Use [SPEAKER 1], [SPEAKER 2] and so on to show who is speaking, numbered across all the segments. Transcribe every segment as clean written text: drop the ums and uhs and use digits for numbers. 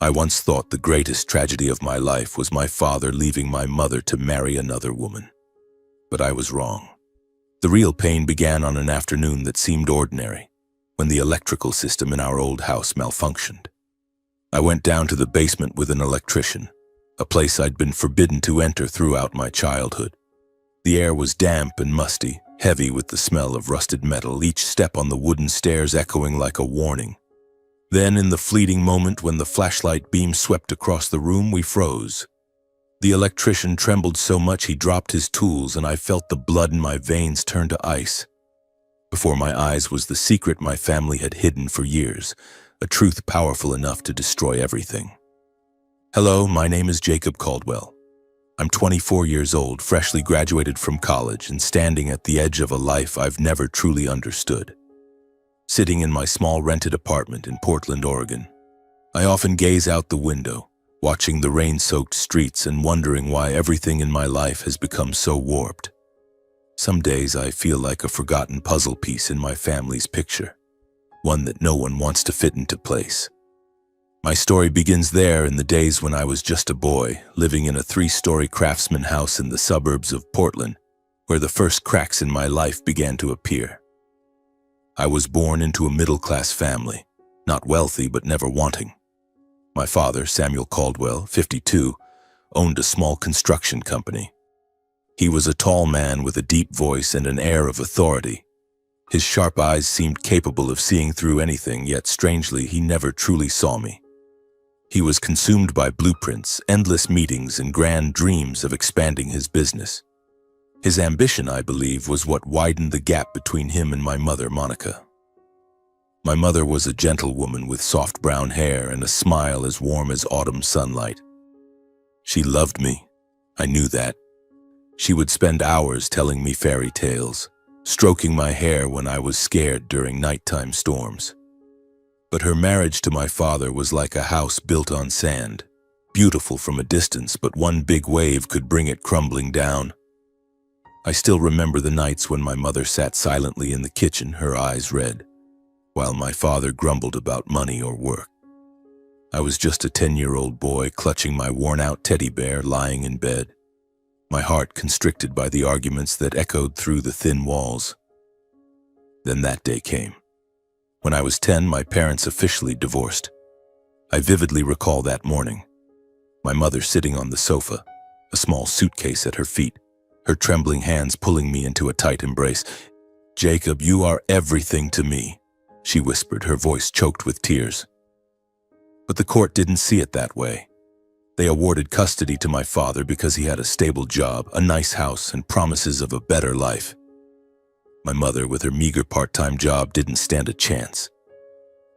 [SPEAKER 1] I once thought the greatest tragedy of my life was my father leaving my mother to marry another woman. But I was wrong. The real pain began on an afternoon that seemed ordinary, when the electrical system in our old house malfunctioned. I went down to the basement with an electrician, a place I'd been forbidden to enter throughout my childhood. The air was damp and musty, heavy with the smell of rusted metal, each step on the wooden stairs echoing like a warning. Then, in the fleeting moment when the flashlight beam swept across the room, we froze. The electrician trembled so much he dropped his tools, and I felt the blood in my veins turn to ice. Before my eyes was the secret my family had hidden for years, a truth powerful enough to destroy everything. Hello, my name is Jacob Caldwell. I'm 24 years old, freshly graduated from college, and standing at the edge of a life I've never truly understood. Sitting in my small rented apartment in Portland, Oregon, I often gaze out the window, watching the rain-soaked streets and wondering why everything in my life has become so warped. Some days I feel like a forgotten puzzle piece in my family's picture, one that no one wants to fit into place. My story begins there in the days when I was just a boy, living in a 3-story craftsman house in the suburbs of Portland, where the first cracks in my life began to appear. I was born into a middle-class family, not wealthy but never wanting. My father, Samuel Caldwell, 52, owned a small construction company. He was a tall man with a deep voice and an air of authority. His sharp eyes seemed capable of seeing through anything, yet strangely, he never truly saw me. He was consumed by blueprints, endless meetings, and grand dreams of expanding his business. His ambition, I believe, was what widened the gap between him and my mother, Monica. My mother was a gentle woman with soft brown hair and a smile as warm as autumn sunlight. She loved me. I knew that. She would spend hours telling me fairy tales, stroking my hair when I was scared during nighttime storms. But her marriage to my father was like a house built on sand, beautiful from a distance, but one big wave could bring it crumbling down. I still remember the nights when my mother sat silently in the kitchen, her eyes red, while my father grumbled about money or work. I was just a 10-year-old boy clutching my worn-out teddy bear lying in bed, my heart constricted by the arguments that echoed through the thin walls. Then that day came. When I was 10, my parents officially divorced. I vividly recall that morning, my mother sitting on the sofa, a small suitcase at her feet, her trembling hands pulling me into a tight embrace. "Jacob, you are everything to me," she whispered, her voice choked with tears. But the court didn't see it that way. They awarded custody to my father because he had a stable job, a nice house, and promises of a better life. My mother, with her meager part-time job, didn't stand a chance.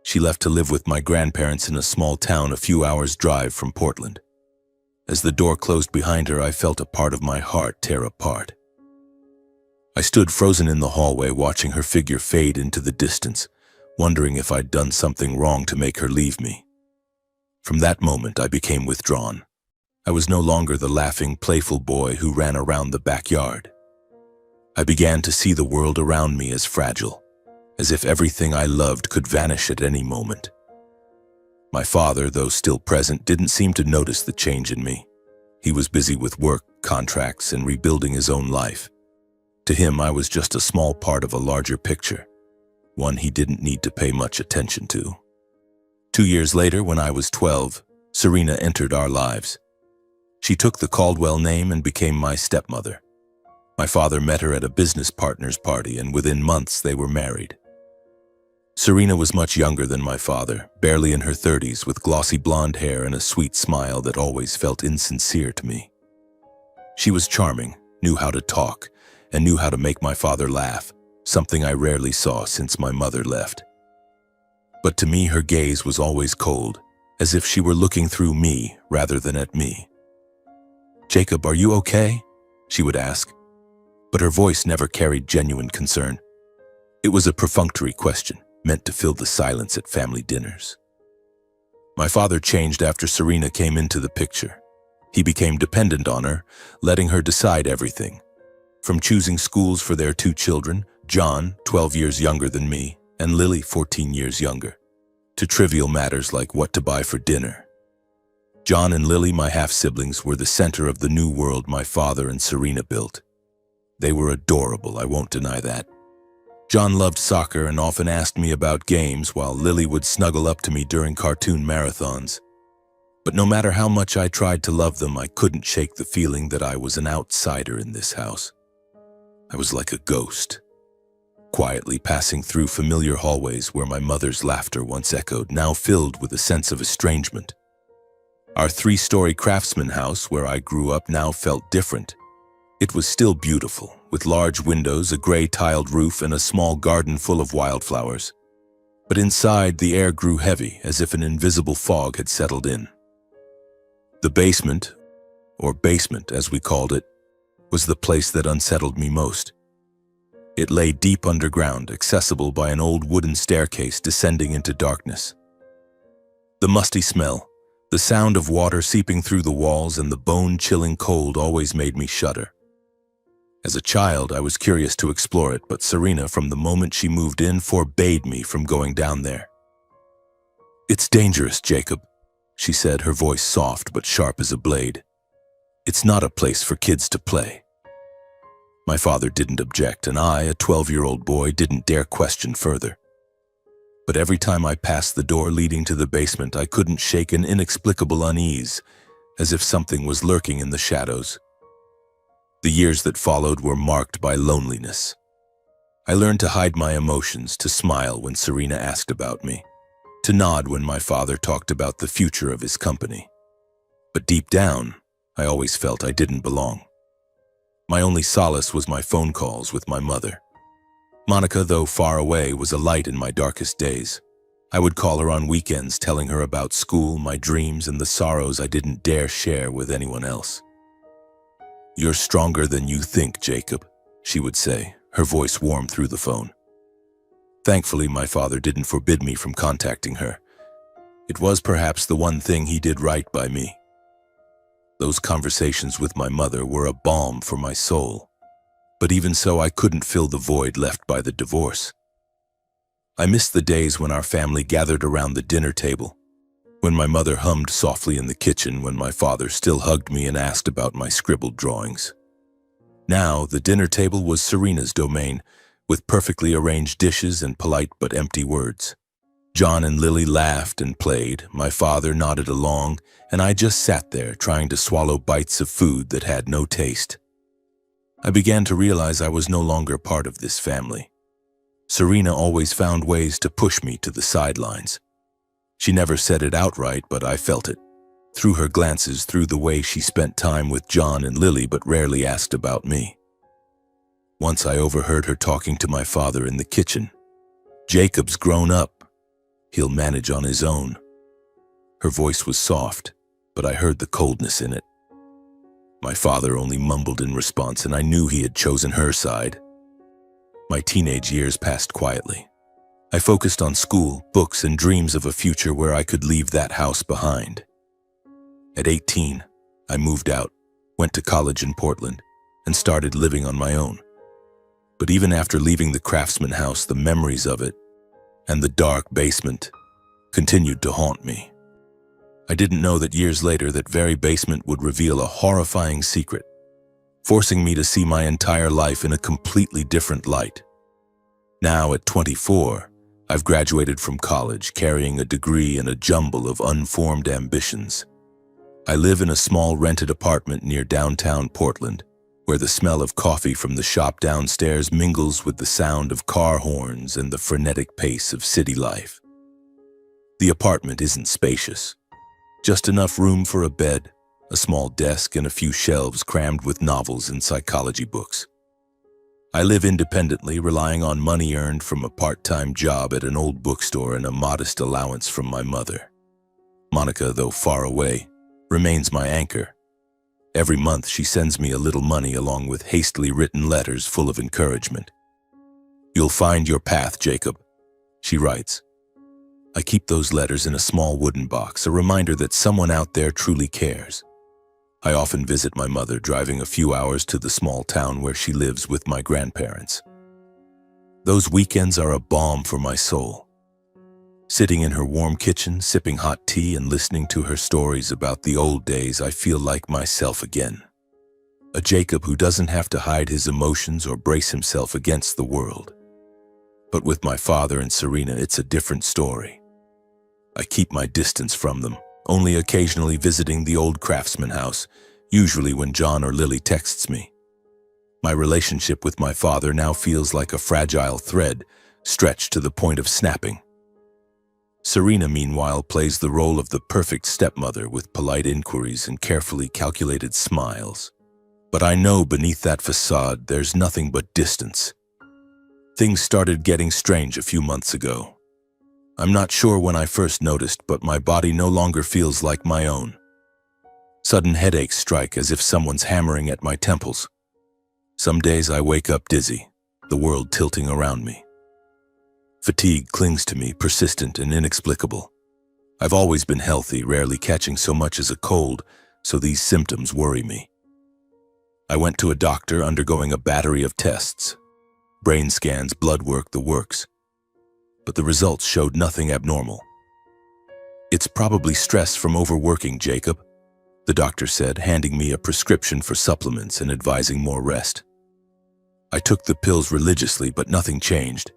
[SPEAKER 1] She left to live with my grandparents in a small town a few hours' drive from Portland. As the door closed behind her, I felt a part of my heart tear apart. I stood frozen in the hallway, watching her figure fade into the distance, wondering if I'd done something wrong to make her leave me. From that moment, I became withdrawn. I was no longer the laughing, playful boy who ran around the backyard. I began to see the world around me as fragile, as if everything I loved could vanish at any moment. My father, though still present, didn't seem to notice the change in me. He was busy with work, contracts, and rebuilding his own life. To him, I was just a small part of a larger picture, one he didn't need to pay much attention to. 2 years later, when I was 12, Serena entered our lives. She took the Caldwell name and became my stepmother. My father met her at a business partner's party, and within months they were married. Serena was much younger than my father, barely in her 30s, with glossy blonde hair and a sweet smile that always felt insincere to me. She was charming, knew how to talk, and knew how to make my father laugh, something I rarely saw since my mother left. But to me, her gaze was always cold, as if she were looking through me rather than at me. "Jacob, are you okay?" she would ask. But her voice never carried genuine concern. It was a perfunctory question, meant to fill the silence at family dinners. My father changed after Serena came into the picture. He became dependent on her, letting her decide everything. From choosing schools for their 2 children, John, 12 years younger than me, and Lily, 14 years younger, to trivial matters like what to buy for dinner. John and Lily, my half-siblings, were the center of the new world my father and Serena built. They were adorable, I won't deny that. John loved soccer and often asked me about games, while Lily would snuggle up to me during cartoon marathons. But no matter how much I tried to love them, I couldn't shake the feeling that I was an outsider in this house. I was like a ghost, quietly passing through familiar hallways where my mother's laughter once echoed, now filled with a sense of estrangement. Our 3-story craftsman house where I grew up now felt different. It was still beautiful, with large windows, a gray tiled roof, and a small garden full of wildflowers. But inside, the air grew heavy, as if an invisible fog had settled in. The basement, or basement as we called it, was the place that unsettled me most. It lay deep underground, accessible by an old wooden staircase descending into darkness. The musty smell, the sound of water seeping through the walls, and the bone-chilling cold always made me shudder. As a child, I was curious to explore it, but Serena, from the moment she moved in, forbade me from going down there. "It's dangerous, Jacob," she said, her voice soft but sharp as a blade. "It's not a place for kids to play." My father didn't object, and I, a 12-year-old boy, didn't dare question further. But every time I passed the door leading to the basement, I couldn't shake an inexplicable unease, as if something was lurking in the shadows. The years that followed were marked by loneliness. I learned to hide my emotions, to smile when Serena asked about me, to nod when my father talked about the future of his company. But deep down, I always felt I didn't belong. My only solace was my phone calls with my mother. Monica, though far away, was a light in my darkest days. I would call her on weekends, telling her about school, my dreams, and the sorrows I didn't dare share with anyone else. "You're stronger than you think, Jacob," she would say, her voice warm through the phone. Thankfully, my father didn't forbid me from contacting her. It was perhaps the one thing he did right by me. Those conversations with my mother were a balm for my soul. But even so, I couldn't fill the void left by the divorce. I missed the days when our family gathered around the dinner table, when my mother hummed softly in the kitchen, when my father still hugged me and asked about my scribbled drawings. Now, the dinner table was Serena's domain, with perfectly arranged dishes and polite but empty words. John and Lily laughed and played, my father nodded along, and I just sat there trying to swallow bites of food that had no taste. I began to realize I was no longer part of this family. Serena always found ways to push me to the sidelines. She never said it outright, but I felt it. Through her glances, through the way she spent time with John and Lily but rarely asked about me. Once I overheard her talking to my father in the kitchen. "Jacob's grown up. He'll manage on his own." Her voice was soft, but I heard the coldness in it. My father only mumbled in response, and I knew he had chosen her side. My teenage years passed quietly. I focused on school, books, and dreams of a future where I could leave that house behind. At 18, I moved out, went to college in Portland, and started living on my own. But even after leaving the craftsman house, the memories of it, and the dark basement, continued to haunt me. I didn't know that years later that very basement would reveal a horrifying secret, forcing me to see my entire life in a completely different light. Now, at 24, I've graduated from college, carrying a degree and a jumble of unformed ambitions. I live in a small rented apartment near downtown Portland, where the smell of coffee from the shop downstairs mingles with the sound of car horns and the frenetic pace of city life. The apartment isn't spacious, just enough room for a bed, a small desk, and a few shelves crammed with novels and psychology books. I live independently, relying on money earned from a part-time job at an old bookstore and a modest allowance from my mother. Monica, though far away, remains my anchor. Every month she sends me a little money along with hastily written letters full of encouragement. "You'll find your path, Jacob," she writes. I keep those letters in a small wooden box, a reminder that someone out there truly cares. I often visit my mother, driving a few hours to the small town where she lives with my grandparents. Those weekends are a balm for my soul. Sitting in her warm kitchen, sipping hot tea and listening to her stories about the old days, I feel like myself again. A Jacob who doesn't have to hide his emotions or brace himself against the world. But with my father and Serena, it's a different story. I keep my distance from them, only occasionally visiting the old craftsman house, usually when John or Lily texts me. My relationship with my father now feels like a fragile thread, stretched to the point of snapping. Serena, meanwhile, plays the role of the perfect stepmother with polite inquiries and carefully calculated smiles. But I know beneath that facade, there's nothing but distance. Things started getting strange a few months ago. I'm not sure when I first noticed, but my body no longer feels like my own. Sudden headaches strike as if someone's hammering at my temples. Some days I wake up dizzy, the world tilting around me. Fatigue clings to me, persistent and inexplicable. I've always been healthy, rarely catching so much as a cold, so these symptoms worry me. I went to a doctor undergoing a battery of tests. Brain scans, blood work, the works. But the results showed nothing abnormal. "It's probably stress from overworking, Jacob," the doctor said, handing me a prescription for supplements and advising more rest. I took the pills religiously, but nothing changed.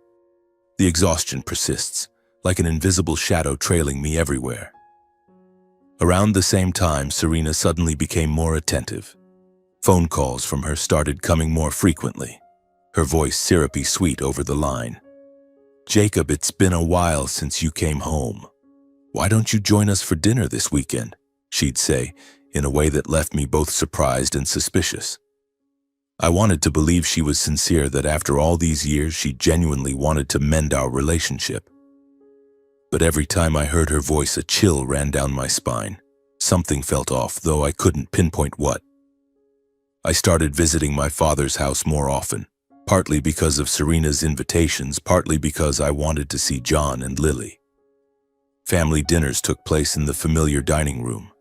[SPEAKER 1] The exhaustion persists, like an invisible shadow trailing me everywhere. Around the same time, Serena suddenly became more attentive. Phone calls from her started coming more frequently, her voice syrupy sweet over the line. "Jacob, it's been a while since you came home. Why don't you join us for dinner this weekend?" she'd say, in a way that left me both surprised and suspicious. I wanted to believe she was sincere, that after all these years she genuinely wanted to mend our relationship. But every time I heard her voice, a chill ran down my spine. Something felt off, though I couldn't pinpoint what. I started visiting my father's house more often, partly because of Serena's invitations, partly because I wanted to see John and Lily. Family dinners took place in the familiar dining room,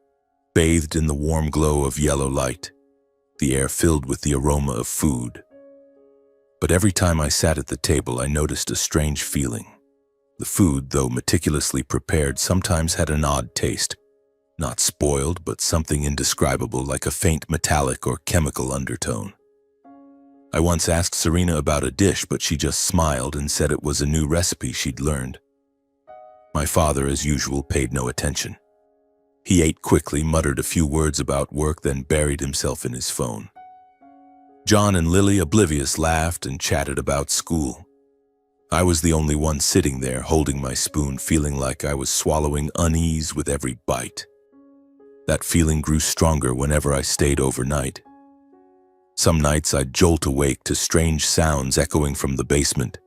[SPEAKER 1] bathed in the warm glow of yellow light, the air filled with the aroma of food. But every time I sat at the table, I noticed a strange feeling. The food, though meticulously prepared, sometimes had an odd taste. Not spoiled, but something indescribable, like a faint metallic or chemical undertone. I once asked Serena about a dish, but she just smiled and said it was a new recipe she'd learned. My father, as usual, paid no attention. He ate quickly, muttered a few words about work, then buried himself in his phone. John and Lily, oblivious, laughed and chatted about school. I was the only one sitting there, holding my spoon, feeling like I was swallowing unease with every bite. That feeling grew stronger whenever I stayed overnight. Some nights I'd jolt awake to strange sounds echoing from the basement,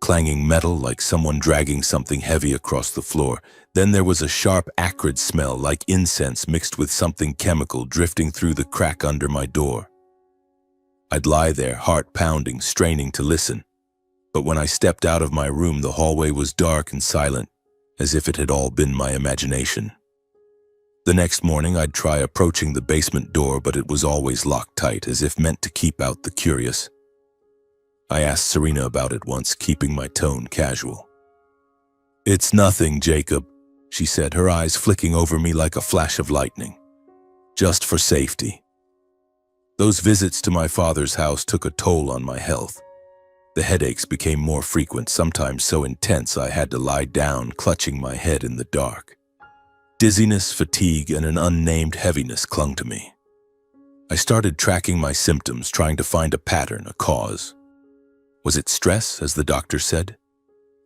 [SPEAKER 1] clanging metal like someone dragging something heavy across the floor. Then there was a sharp, acrid smell like incense mixed with something chemical drifting through the crack under my door. I'd lie there, heart pounding, straining to listen. But when I stepped out of my room, the hallway was dark and silent, as if it had all been my imagination. The next morning, I'd try approaching the basement door, but it was always locked tight, as if meant to keep out the curious. I asked Serena about it once, keeping my tone casual. "It's nothing, Jacob," she said, her eyes flicking over me like a flash of lightning. "Just for safety." Those visits to my father's house took a toll on my health. The headaches became more frequent, sometimes so intense I had to lie down, clutching my head in the dark. Dizziness, fatigue, and an unnamed heaviness clung to me. I started tracking my symptoms, trying to find a pattern, a cause. Was it stress, as the doctor said?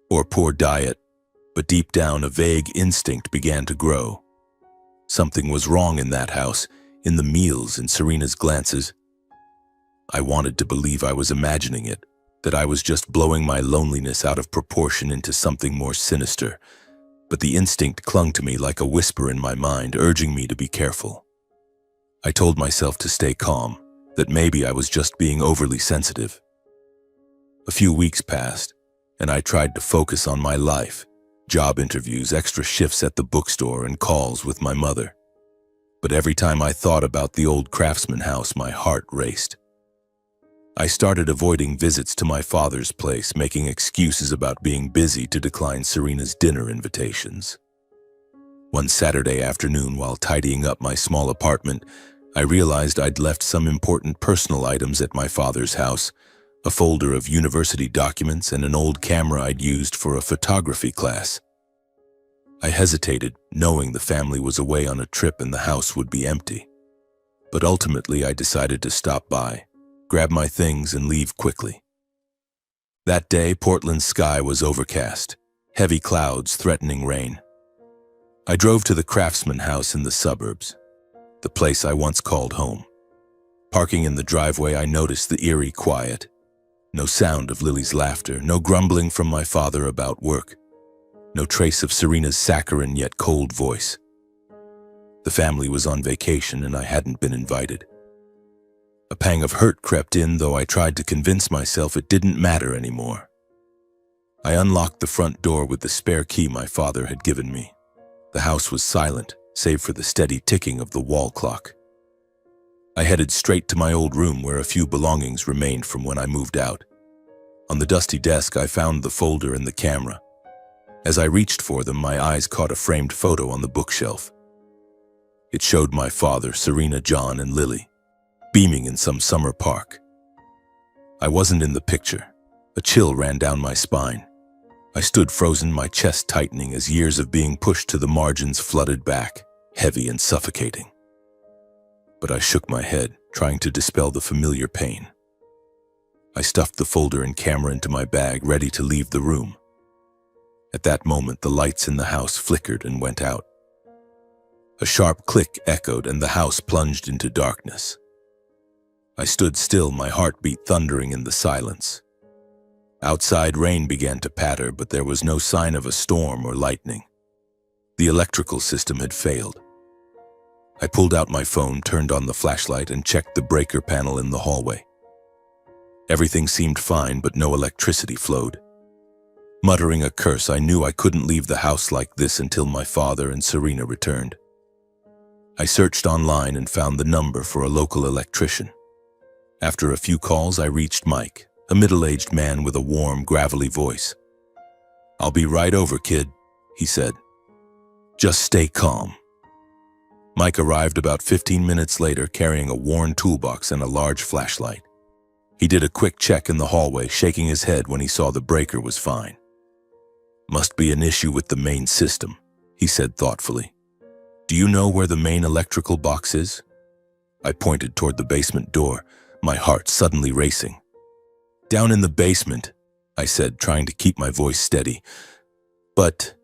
[SPEAKER 1] Or poor diet? But deep down, a vague instinct began to grow. Something was wrong in that house, in the meals, in Serena's glances. I wanted to believe I was imagining it, that I was just blowing my loneliness out of proportion into something more sinister. But the instinct clung to me like a whisper in my mind, urging me to be careful. I told myself to stay calm, that maybe I was just being overly sensitive. A few weeks passed, and I tried to focus on my life, job interviews, extra shifts at the bookstore, and calls with my mother. But every time I thought about the old craftsman house, my heart raced. I started avoiding visits to my father's place, making excuses about being busy to decline Serena's dinner invitations. One Saturday afternoon, while tidying up my small apartment, I realized I'd left some important personal items at my father's house, a folder of university documents and an old camera I'd used for a photography class. I hesitated, knowing the family was away on a trip and the house would be empty. But ultimately, I decided to stop by, grab my things, and leave quickly. That day, Portland's sky was overcast, heavy clouds threatening rain. I drove to the Craftsman house in the suburbs, the place I once called home. Parking in the driveway, I noticed the eerie quiet. No sound of Lily's laughter, no grumbling from my father about work, no trace of Serena's saccharine yet cold voice. The family was on vacation and I hadn't been invited. A pang of hurt crept in, though I tried to convince myself it didn't matter anymore. I unlocked the front door with the spare key my father had given me. The house was silent, save for the steady ticking of the wall clock. I headed straight to my old room where a few belongings remained from when I moved out. On the dusty desk, I found the folder and the camera. As I reached for them, my eyes caught a framed photo on the bookshelf. It showed my father, Serena, John, and Lily, beaming in some summer park. I wasn't in the picture. A chill ran down my spine. I stood frozen, my chest tightening as years of being pushed to the margins flooded back, heavy and suffocating. But I shook my head, trying to dispel the familiar pain. I stuffed the folder and camera into my bag, ready to leave the room. At that moment, the lights in the house flickered and went out. A sharp click echoed and the house plunged into darkness. I stood still, my heartbeat thundering in the silence. Outside, rain began to patter, but there was no sign of a storm or lightning. The electrical system had failed. I pulled out my phone, turned on the flashlight, and checked the breaker panel in the hallway. Everything seemed fine, but no electricity flowed. Muttering a curse, I knew I couldn't leave the house like this until my father and Serena returned. I searched online and found the number for a local electrician. After a few calls, I reached Mike, a middle-aged man with a warm, gravelly voice. "I'll be right over, kid," he said. "Just stay calm." Mike arrived about 15 minutes later, carrying a worn toolbox and a large flashlight. He did a quick check in the hallway, shaking his head when he saw the breaker was fine. "Must be an issue with the main system," he said thoughtfully. "Do you know where the main electrical box is?" I pointed toward the basement door, my heart suddenly racing. "Down in the basement," I said, trying to keep my voice steady. "But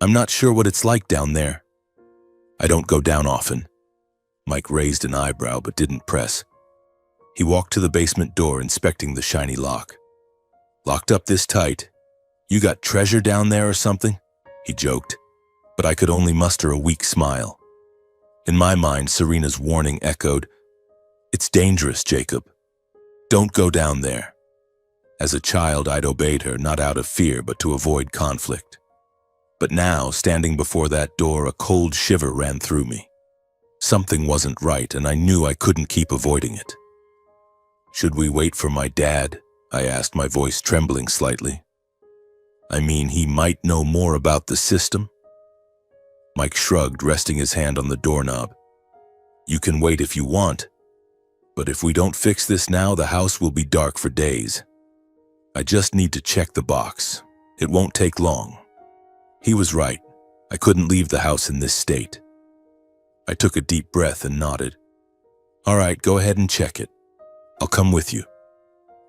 [SPEAKER 1] I'm not sure what it's like down there." "I don't go down often." Mike raised an eyebrow but didn't press. He walked to the basement door, inspecting the shiny lock. "Locked up this tight? You got treasure down there or something?" he joked, but I could only muster a weak smile. In my mind, Serena's warning echoed, "It's dangerous, Jacob. Don't go down there." As a child, I'd obeyed her, not out of fear, but to avoid conflict. But now, standing before that door, a cold shiver ran through me. Something wasn't right, and I knew I couldn't keep avoiding it. "Should we wait for my dad?" I asked, my voice trembling slightly. "I mean, he might know more about the system." Mike shrugged, resting his hand on the doorknob. "You can wait if you want, but if we don't fix this now, the house will be dark for days. I just need to check the box. It won't take long." He was right. I couldn't leave the house in this state. I took a deep breath and nodded. "All right, go ahead and check it. I'll come with you."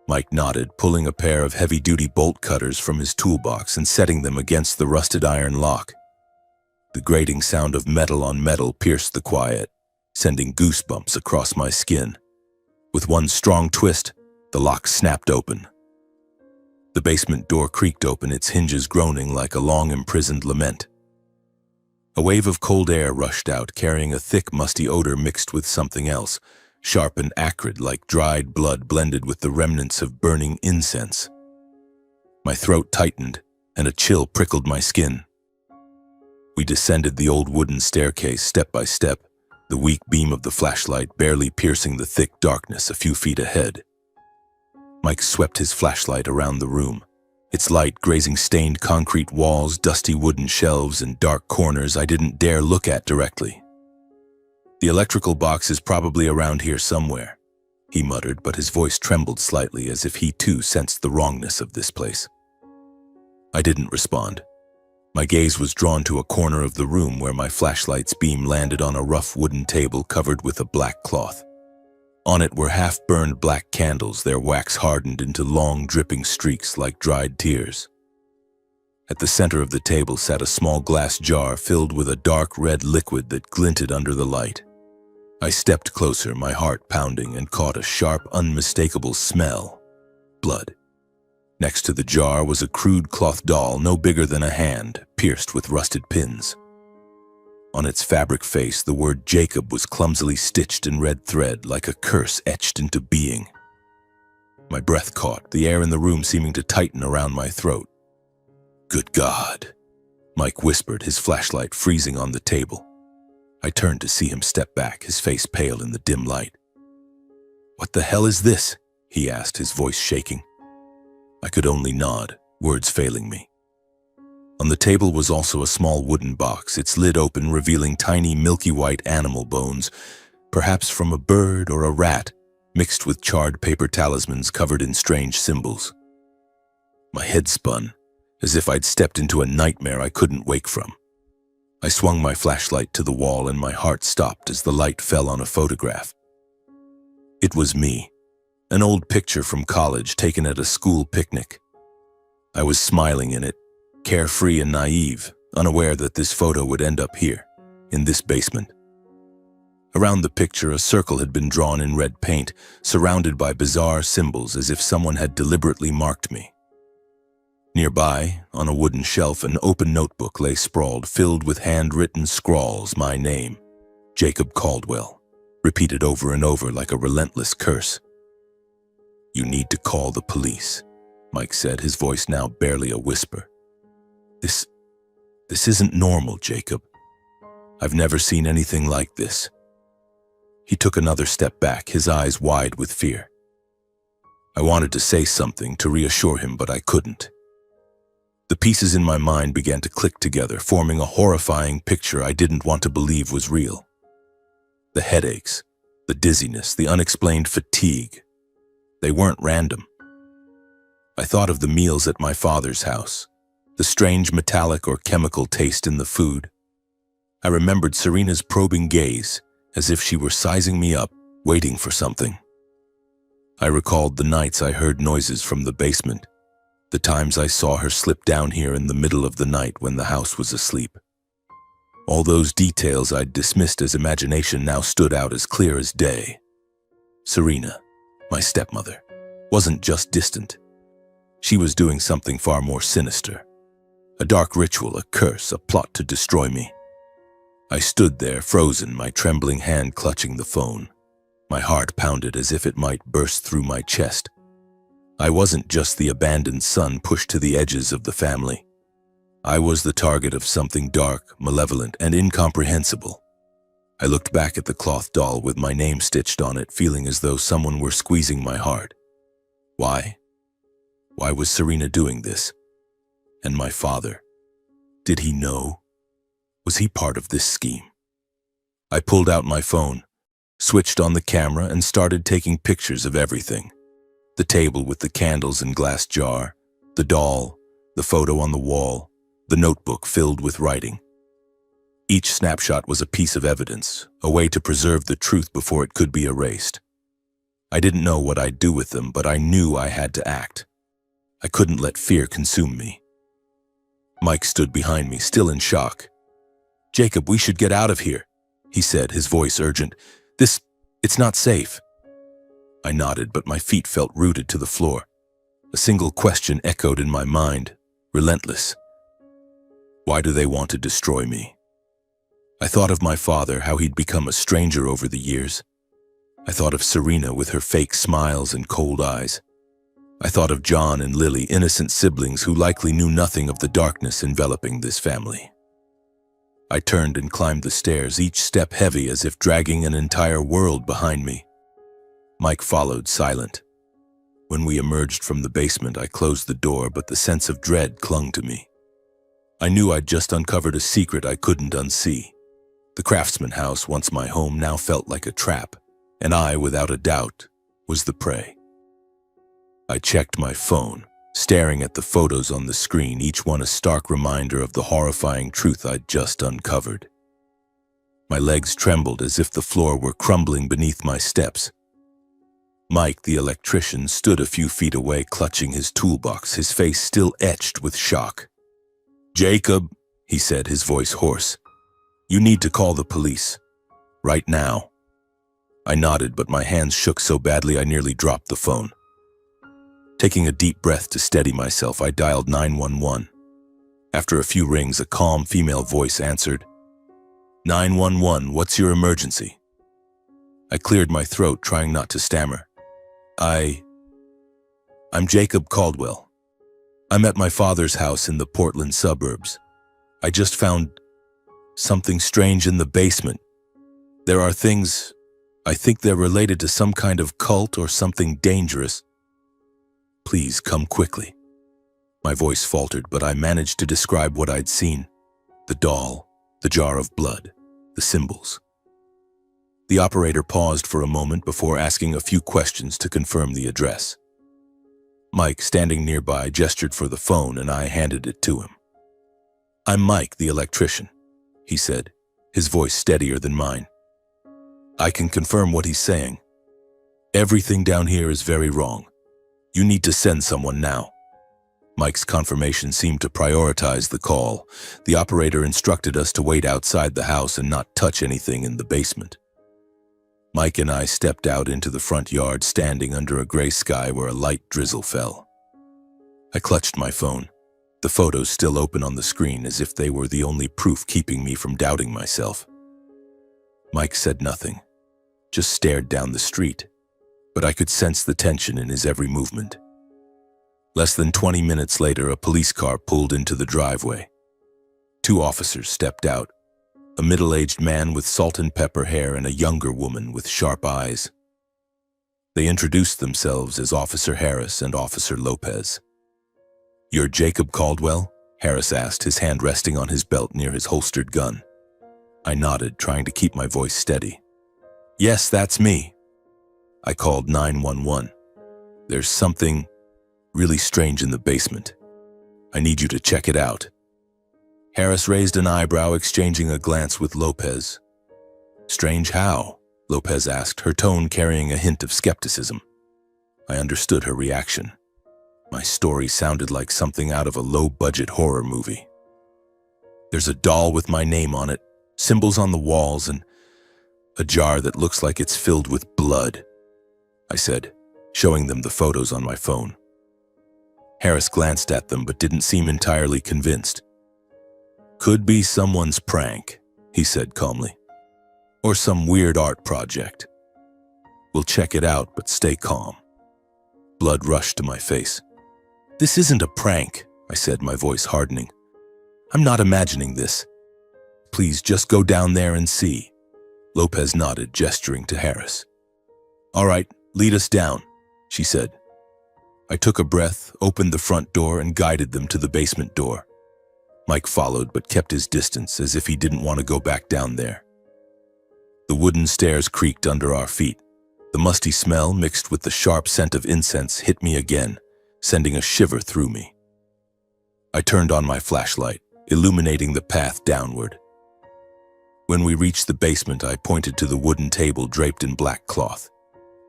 [SPEAKER 1] Mike nodded, pulling a pair of heavy-duty bolt cutters from his toolbox and setting them against the rusted iron lock. The grating sound of metal on metal pierced the quiet, sending goosebumps across my skin. With one strong twist, the lock snapped open. The basement door creaked open, its hinges groaning like a long-imprisoned lament. A wave of cold air rushed out, carrying a thick, musty odor mixed with something else, sharp and acrid like dried blood blended with the remnants of burning incense. My throat tightened, and a chill prickled my skin. We descended the old wooden staircase step by step, the weak beam of the flashlight barely piercing the thick darkness a few feet ahead. Mike swept his flashlight around the room. Its light grazing stained concrete walls, dusty wooden shelves, and dark corners I didn't dare look at directly. "The electrical box is probably around here somewhere," he muttered, but his voice trembled slightly as if he too sensed the wrongness of this place. I didn't respond. My gaze was drawn to a corner of the room where my flashlight's beam landed on a rough wooden table covered with a black cloth. On it were half-burned black candles, their wax hardened into long, dripping streaks like dried tears. At the center of the table sat a small glass jar filled with a dark red liquid that glinted under the light. I stepped closer, my heart pounding, and caught a sharp, unmistakable smell. Blood. Next to the jar was a crude cloth doll no bigger than a hand, pierced with rusted pins. On its fabric face, the word Jacob was clumsily stitched in red thread like a curse etched into being. My breath caught, the air in the room seeming to tighten around my throat. "Good God," Mike whispered, his flashlight freezing on the table. I turned to see him step back, his face pale in the dim light. "What the hell is this?" he asked, his voice shaking. I could only nod, words failing me. On the table was also a small wooden box, its lid open, revealing tiny milky white animal bones, perhaps from a bird or a rat, mixed with charred paper talismans covered in strange symbols. My head spun, as if I'd stepped into a nightmare I couldn't wake from. I swung my flashlight to the wall and my heart stopped as the light fell on a photograph. It was me, an old picture from college taken at a school picnic. I was smiling in it, carefree and naive, unaware that this photo would end up here, in this basement. Around the picture, a circle had been drawn in red paint, surrounded by bizarre symbols as if someone had deliberately marked me. Nearby, on a wooden shelf, an open notebook lay sprawled, filled with handwritten scrawls, my name, Jacob Caldwell, repeated over and over like a relentless curse. "You need to call the police," Mike said, his voice now barely a whisper. This isn't normal, Jacob. I've never seen anything like this." He took another step back, his eyes wide with fear. I wanted to say something to reassure him, but I couldn't. The pieces in my mind began to click together, forming a horrifying picture I didn't want to believe was real. The headaches, the dizziness, the unexplained fatigue. They weren't random. I thought of the meals at my father's house, the strange metallic or chemical taste in the food. I remembered Serena's probing gaze, as if she were sizing me up, waiting for something. I recalled the nights I heard noises from the basement, the times I saw her slip down here in the middle of the night when the house was asleep. All those details I'd dismissed as imagination now stood out as clear as day. Serena, my stepmother, wasn't just distant. She was doing something far more sinister. A dark ritual, a curse, a plot to destroy me. I stood there, frozen, my trembling hand clutching the phone. My heart pounded as if it might burst through my chest. I wasn't just the abandoned son pushed to the edges of the family. I was the target of something dark, malevolent, and incomprehensible. I looked back at the cloth doll with my name stitched on it, feeling as though someone were squeezing my heart. Why? Why was Serena doing this? And my father? Did he know? Was he part of this scheme? I pulled out my phone, switched on the camera, and started taking pictures of everything. The table with the candles and glass jar, the doll, the photo on the wall, the notebook filled with writing. Each snapshot was a piece of evidence, a way to preserve the truth before it could be erased. I didn't know what I'd do with them, but I knew I had to act. I couldn't let fear consume me. Mike stood behind me, still in shock. "Jacob, we should get out of here," he said, his voice urgent. It's not safe." I nodded, but my feet felt rooted to the floor. A single question echoed in my mind, relentless. Why do they want to destroy me? I thought of my father, how he'd become a stranger over the years. I thought of Serena with her fake smiles and cold eyes. I thought of John and Lily, innocent siblings who likely knew nothing of the darkness enveloping this family. I turned and climbed the stairs, each step heavy as if dragging an entire world behind me. Mike followed, silent. When we emerged from the basement, I closed the door, but the sense of dread clung to me. I knew I'd just uncovered a secret I couldn't unsee. The Craftsman house, once my home, now felt like a trap, and I, without a doubt, was the prey. I checked my phone, staring at the photos on the screen, each one a stark reminder of the horrifying truth I'd just uncovered. My legs trembled as if the floor were crumbling beneath my steps. Mike, the electrician, stood a few feet away, clutching his toolbox, his face still etched with shock. "Jacob," he said, his voice hoarse, "you need to call the police. Right now." I nodded, but my hands shook so badly I nearly dropped the phone. Taking a deep breath to steady myself, I dialed 911. After a few rings, a calm female voice answered. "911, what's your emergency?" I cleared my throat, trying not to stammer. I'm Jacob Caldwell. I'm at my father's house in the Portland suburbs. I just found something strange in the basement. There are things, I think they're related to some kind of cult or something dangerous. Please come quickly." My voice faltered, but I managed to describe what I'd seen. The doll, the jar of blood, the symbols. The operator paused for a moment before asking a few questions to confirm the address. Mike, standing nearby, gestured for the phone, and I handed it to him. "I'm Mike, the electrician," he said, his voice steadier than mine. "I can confirm what he's saying. Everything down here is very wrong. You need to send someone now." Mike's confirmation seemed to prioritize the call. The operator instructed us to wait outside the house and not touch anything in the basement. Mike and I stepped out into the front yard, standing under a gray sky where a light drizzle fell. I clutched my phone, the photos still open on the screen, as if they were the only proof keeping me from doubting myself. Mike said nothing, just stared down the street, but I could sense the tension in his every movement. Less than 20 minutes later, a police car pulled into the driveway. 2 officers stepped out, a middle-aged man with salt and pepper hair and a younger woman with sharp eyes. They introduced themselves as Officer Harris and Officer Lopez. "You're Jacob Caldwell?" Harris asked, his hand resting on his belt near his holstered gun. I nodded, trying to keep my voice steady. "Yes, that's me." I called 911. "There's something really strange in the basement. I need you to check it out." Harris raised an eyebrow, exchanging a glance with Lopez. "Strange how?" Lopez asked, her tone carrying a hint of skepticism. I understood her reaction. My story sounded like something out of a low-budget horror movie. "There's a doll with my name on it, symbols on the walls, and a jar that looks like it's filled with blood," I said, showing them the photos on my phone. Harris glanced at them but didn't seem entirely convinced. "Could be someone's prank," he said calmly. "Or some weird art project. We'll check it out, but stay calm." Blood rushed to my face. "This isn't a prank," I said, my voice hardening. "I'm not imagining this. Please just go down there and see." Lopez nodded, gesturing to Harris. "All right, lead us down," she said. I took a breath, opened the front door, and guided them to the basement door. Mike followed but kept his distance, as if he didn't want to go back down there. The wooden stairs creaked under our feet. The musty smell, mixed with the sharp scent of incense, hit me again, sending a shiver through me. I turned on my flashlight, illuminating the path downward. When we reached the basement, I pointed to the wooden table draped in black cloth.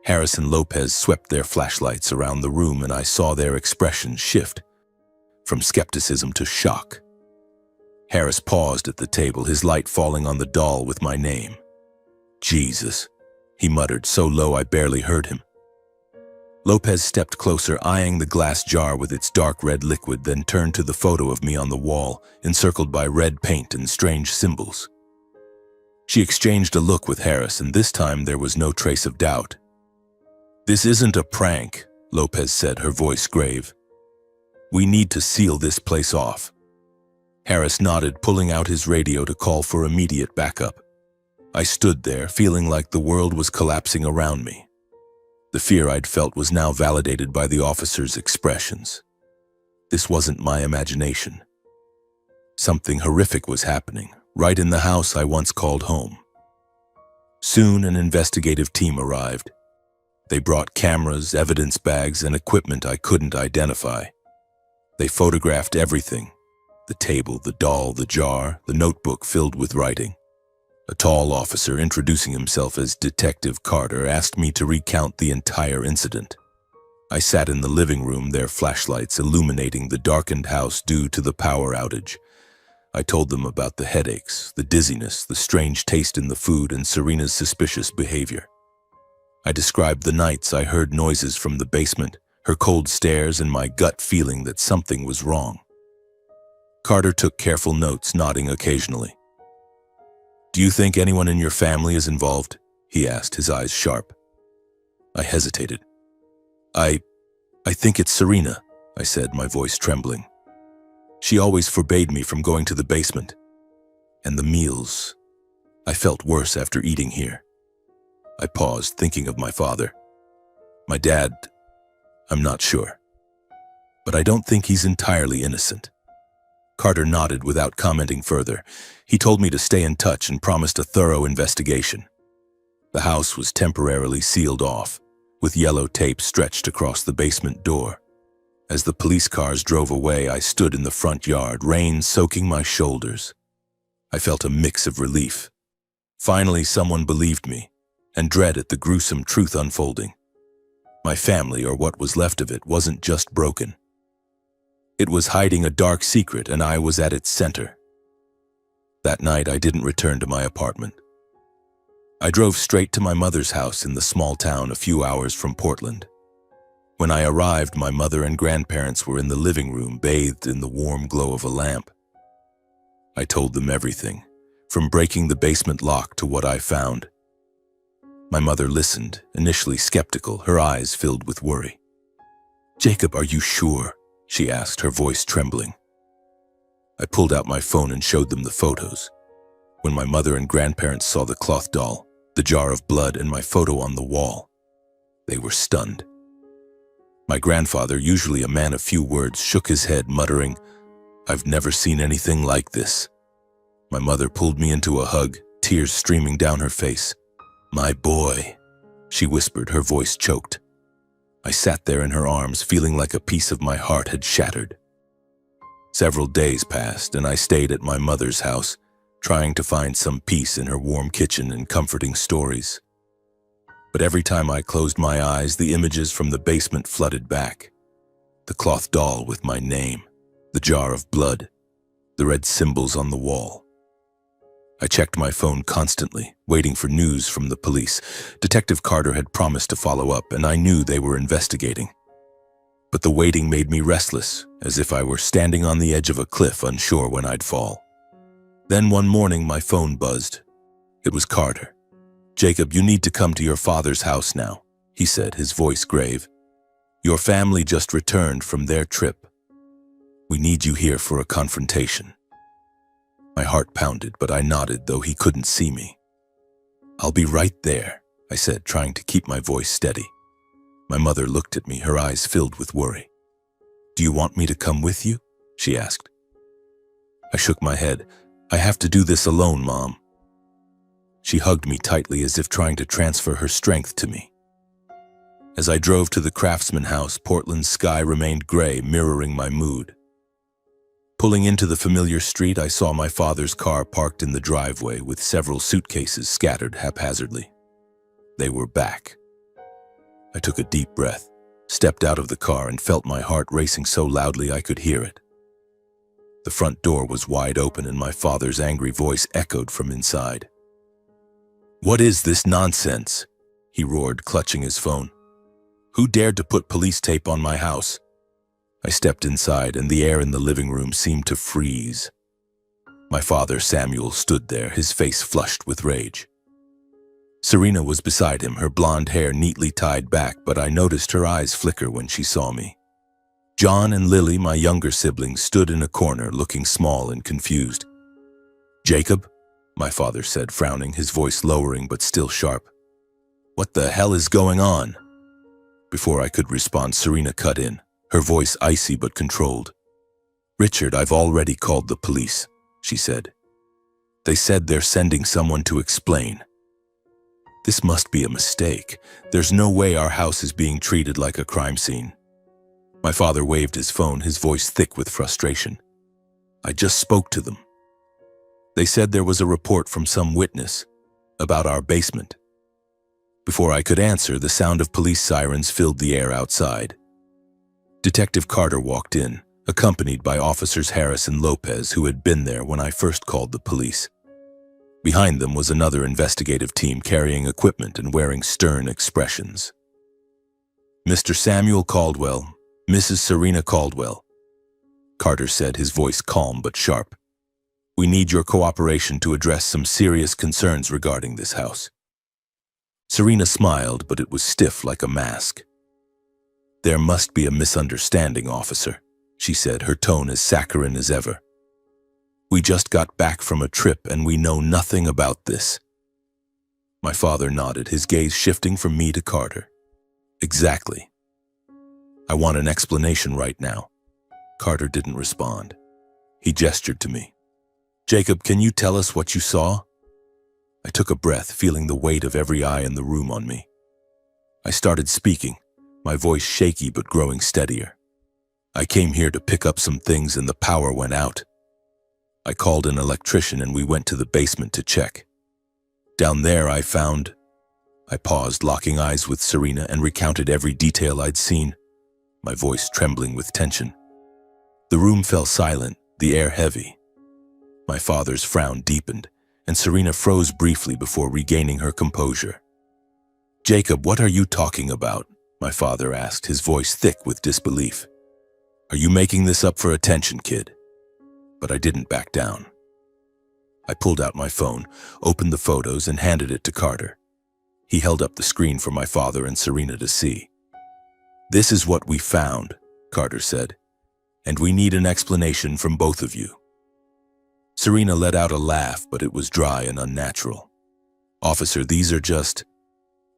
[SPEAKER 1] Harris and Lopez swept their flashlights around the room, and I saw their expressions shift, from skepticism to shock. Harris paused at the table, his light falling on the doll with my name. "Jesus," he muttered, so low I barely heard him. Lopez stepped closer, eyeing the glass jar with its dark red liquid, then turned to the photo of me on the wall, encircled by red paint and strange symbols. She exchanged a look with Harris, and this time there was no trace of doubt. "This isn't a prank," Lopez said, her voice grave. "We need to seal this place off." Harris nodded, pulling out his radio to call for immediate backup. I stood there, feeling like the world was collapsing around me. The fear I'd felt was now validated by the officer's expressions. This wasn't my imagination. Something horrific was happening, right in the house I once called home. Soon an investigative team arrived. They brought cameras, evidence bags, and equipment I couldn't identify. They photographed everything: the table, the doll, the jar, the notebook filled with writing. A tall officer, introducing himself as Detective Carter, asked me to recount the entire incident. I sat in the living room, their flashlights illuminating the darkened house due to the power outage. I told them about the headaches, the dizziness, the strange taste in the food, and Serena's suspicious behavior. I described the nights I heard noises from the basement, her cold stares, and my gut feeling that something was wrong. Carter took careful notes, nodding occasionally. "Do you think anyone in your family is involved?" he asked, his eyes sharp. I hesitated. I think it's Serena," I said, my voice trembling. "She always forbade me from going to the basement. And the meals. I felt worse after eating here." I paused, thinking of my father. "My dad, I'm not sure. But I don't think he's entirely innocent." Carter nodded without commenting further. He told me to stay in touch and promised a thorough investigation. The house was temporarily sealed off, with yellow tape stretched across the basement door. As the police cars drove away, I stood in the front yard, rain soaking my shoulders. I felt a mix of relief. Finally, someone believed me, and dread at the gruesome truth unfolding. My family, or what was left of it, wasn't just broken. It was hiding a dark secret, and I was at its center. That night, I didn't return to my apartment. I drove straight to my mother's house in the small town a few hours from Portland. When I arrived, my mother and grandparents were in the living room, bathed in the warm glow of a lamp. I told them everything, from breaking the basement lock to what I found. My mother listened, initially skeptical, her eyes filled with worry. "Jacob, are you sure?" she asked, her voice trembling. I pulled out my phone and showed them the photos. When my mother and grandparents saw the cloth doll, the jar of blood, and my photo on the wall, they were stunned. My grandfather, usually a man of few words, shook his head, muttering, "I've never seen anything like this." My mother pulled me into a hug, tears streaming down her face. "My boy," she whispered, her voice choked. I sat there in her arms, feeling like a piece of my heart had shattered. Several days passed, and I stayed at my mother's house, trying to find some peace in her warm kitchen and comforting stories. But every time I closed my eyes, the images from the basement flooded back. The cloth doll with my name, the jar of blood, the red symbols on the wall. I checked my phone constantly, waiting for news from the police. Detective Carter had promised to follow up, and I knew they were investigating. But the waiting made me restless, as if I were standing on the edge of a cliff, unsure when I'd fall. Then one morning, my phone buzzed. It was Carter. "Jacob, you need to come to your father's house now," he said, his voice grave. "Your family just returned from their trip. We need you here for a confrontation." My heart pounded, but I nodded, though he couldn't see me. "I'll be right there," I said, trying to keep my voice steady. My mother looked at me, her eyes filled with worry. "Do you want me to come with you?" she asked. I shook my head. "I have to do this alone, Mom." She hugged me tightly, as if trying to transfer her strength to me. As I drove to the Craftsman house, Portland's sky remained gray, mirroring my mood. Pulling into the familiar street, I saw my father's car parked in the driveway with several suitcases scattered haphazardly. They were back. I took a deep breath, stepped out of the car, and felt my heart racing so loudly I could hear it. The front door was wide open, and my father's angry voice echoed from inside. "What is this nonsense?" he roared, clutching his phone. "Who dared to put police tape on my house?" I stepped inside, and the air in the living room seemed to freeze. My father, Samuel, stood there, his face flushed with rage. Serena was beside him, her blonde hair neatly tied back, but I noticed her eyes flicker when she saw me. John and Lily, my younger siblings, stood in a corner, looking small and confused. "Jacob," my father said, frowning, his voice lowering but still sharp. "What the hell is going on?" Before I could respond, Serena cut in, her voice icy but controlled. "Richard, I've already called the police," she said. "They said they're sending someone to explain. This must be a mistake. There's no way our house is being treated like a crime scene." My father waved his phone, his voice thick with frustration. "I just spoke to them. They said there was a report from some witness about our basement." Before I could answer, the sound of police sirens filled the air outside. Detective Carter walked in, accompanied by Officers Harris and Lopez, who had been there when I first called the police. Behind them was another investigative team carrying equipment and wearing stern expressions. "Mr. Samuel Caldwell, Mrs. Serena Caldwell," Carter said, his voice calm but sharp. "We need your cooperation to address some serious concerns regarding this house." Serena smiled, but it was stiff like a mask. "There must be a misunderstanding, officer," she said, her tone as saccharine as ever. "We just got back from a trip and we know nothing about this." My father nodded, his gaze shifting from me to Carter. "Exactly. I want an explanation right now." Carter didn't respond. He gestured to me. "Jacob, can you tell us what you saw?" I took a breath, feeling the weight of every eye in the room on me. I started speaking, my voice shaky but growing steadier. "I came here to pick up some things and the power went out. I called an electrician and we went to the basement to check. Down there I found..." I paused, locking eyes with Serena, and recounted every detail I'd seen, my voice trembling with tension. The room fell silent, the air heavy. My father's frown deepened, and Serena froze briefly before regaining her composure. "Jacob, what are you talking about?" my father asked, his voice thick with disbelief. "Are you making this up for attention, kid?" But I didn't back down. I pulled out my phone, opened the photos, and handed it to Carter. He held up the screen for my father and Serena to see. "This is what we found," Carter said, "and we need an explanation from both of you." Serena let out a laugh, but it was dry and unnatural. "Officer, these are just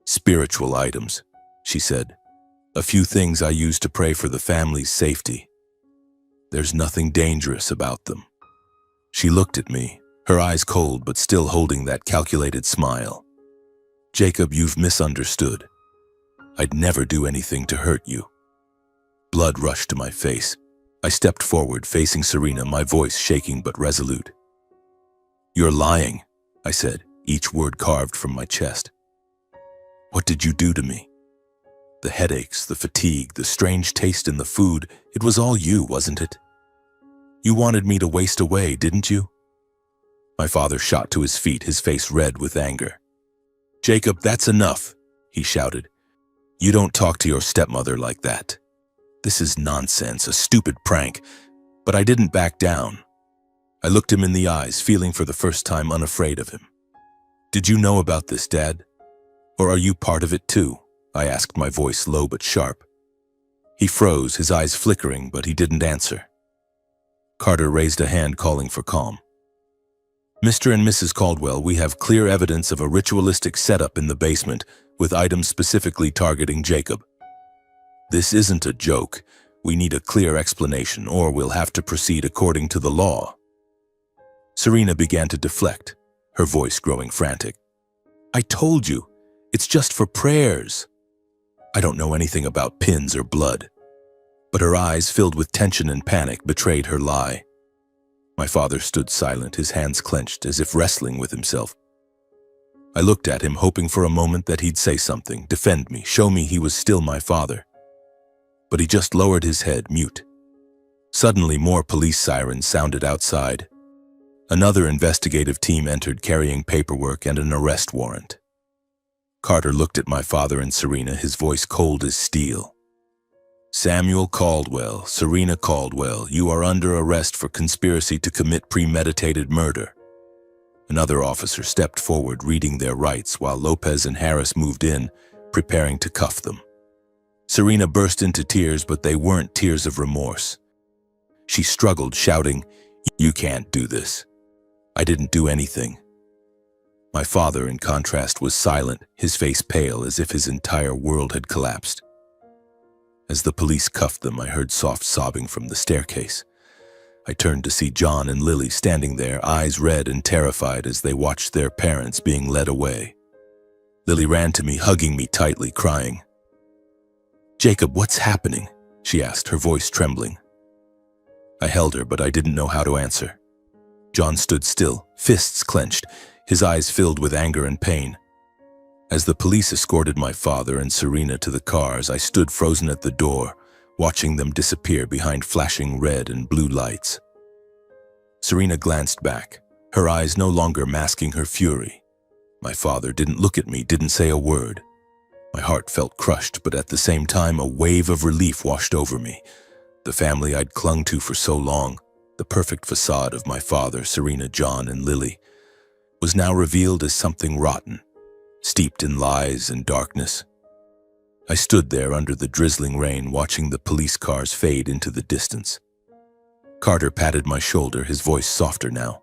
[SPEAKER 1] spiritual items," she said. "A few things I use to pray for the family's safety. There's nothing dangerous about them." She looked at me, her eyes cold but still holding that calculated smile. "Jacob, you've misunderstood. I'd never do anything to hurt you." Blood rushed to my face. I stepped forward, facing Serena, my voice shaking but resolute. "You're lying," I said, each word carved from my chest. "What did you do to me? The headaches, the fatigue, the strange taste in the food, it was all you, wasn't it? You wanted me to waste away, didn't you?" My father shot to his feet, his face red with anger. "Jacob, that's enough," he shouted. "You don't talk to your stepmother like that. This is nonsense, a stupid prank." But I didn't back down. I looked him in the eyes, feeling for the first time unafraid of him. "Did you know about this, Dad? Or are you part of it too?" I asked, my voice low but sharp. He froze, his eyes flickering, but he didn't answer. Carter raised a hand, calling for calm. "Mr. and Mrs. Caldwell, we have clear evidence of a ritualistic setup in the basement with items specifically targeting Jacob. This isn't a joke. We need a clear explanation, or we'll have to proceed according to the law." Serena began to deflect, her voice growing frantic. "I told you, it's just for prayers. I don't know anything about pins or blood." But her eyes, filled with tension and panic, betrayed her lie. My father stood silent, his hands clenched, as if wrestling with himself. I looked at him, hoping for a moment that he'd say something, defend me, show me he was still my father. But he just lowered his head, mute. Suddenly, more police sirens sounded outside. Another investigative team entered, carrying paperwork and an arrest warrant. Carter looked at my father and Serena, his voice cold as steel. "Samuel Caldwell, Serena Caldwell, you are under arrest for conspiracy to commit premeditated murder." Another officer stepped forward, reading their rights, while Lopez and Harris moved in, preparing to cuff them. Serena burst into tears, but they weren't tears of remorse. She struggled, shouting, "You can't do this. I didn't do anything." My father, in contrast, was silent, his face pale, as if his entire world had collapsed. As the police cuffed them, I heard soft sobbing from the staircase. I turned to see John and Lily standing there, eyes red and terrified as they watched their parents being led away. Lily ran to me, hugging me tightly, crying. "Jacob, what's happening?" she asked, her voice trembling. I held her, but I didn't know how to answer. John stood still, fists clenched, his eyes filled with anger and pain. As the police escorted my father and Serena to the cars, I stood frozen at the door, watching them disappear behind flashing red and blue lights. Serena glanced back, her eyes no longer masking her fury. My father didn't look at me, didn't say a word. My heart felt crushed, but at the same time a wave of relief washed over me. The family I'd clung to for so long, the perfect facade of my father, Serena, John, and Lily, was now revealed as something rotten, steeped in lies and darkness. I stood there under the drizzling rain, watching the police cars fade into the distance. Carter patted my shoulder, his voice softer now.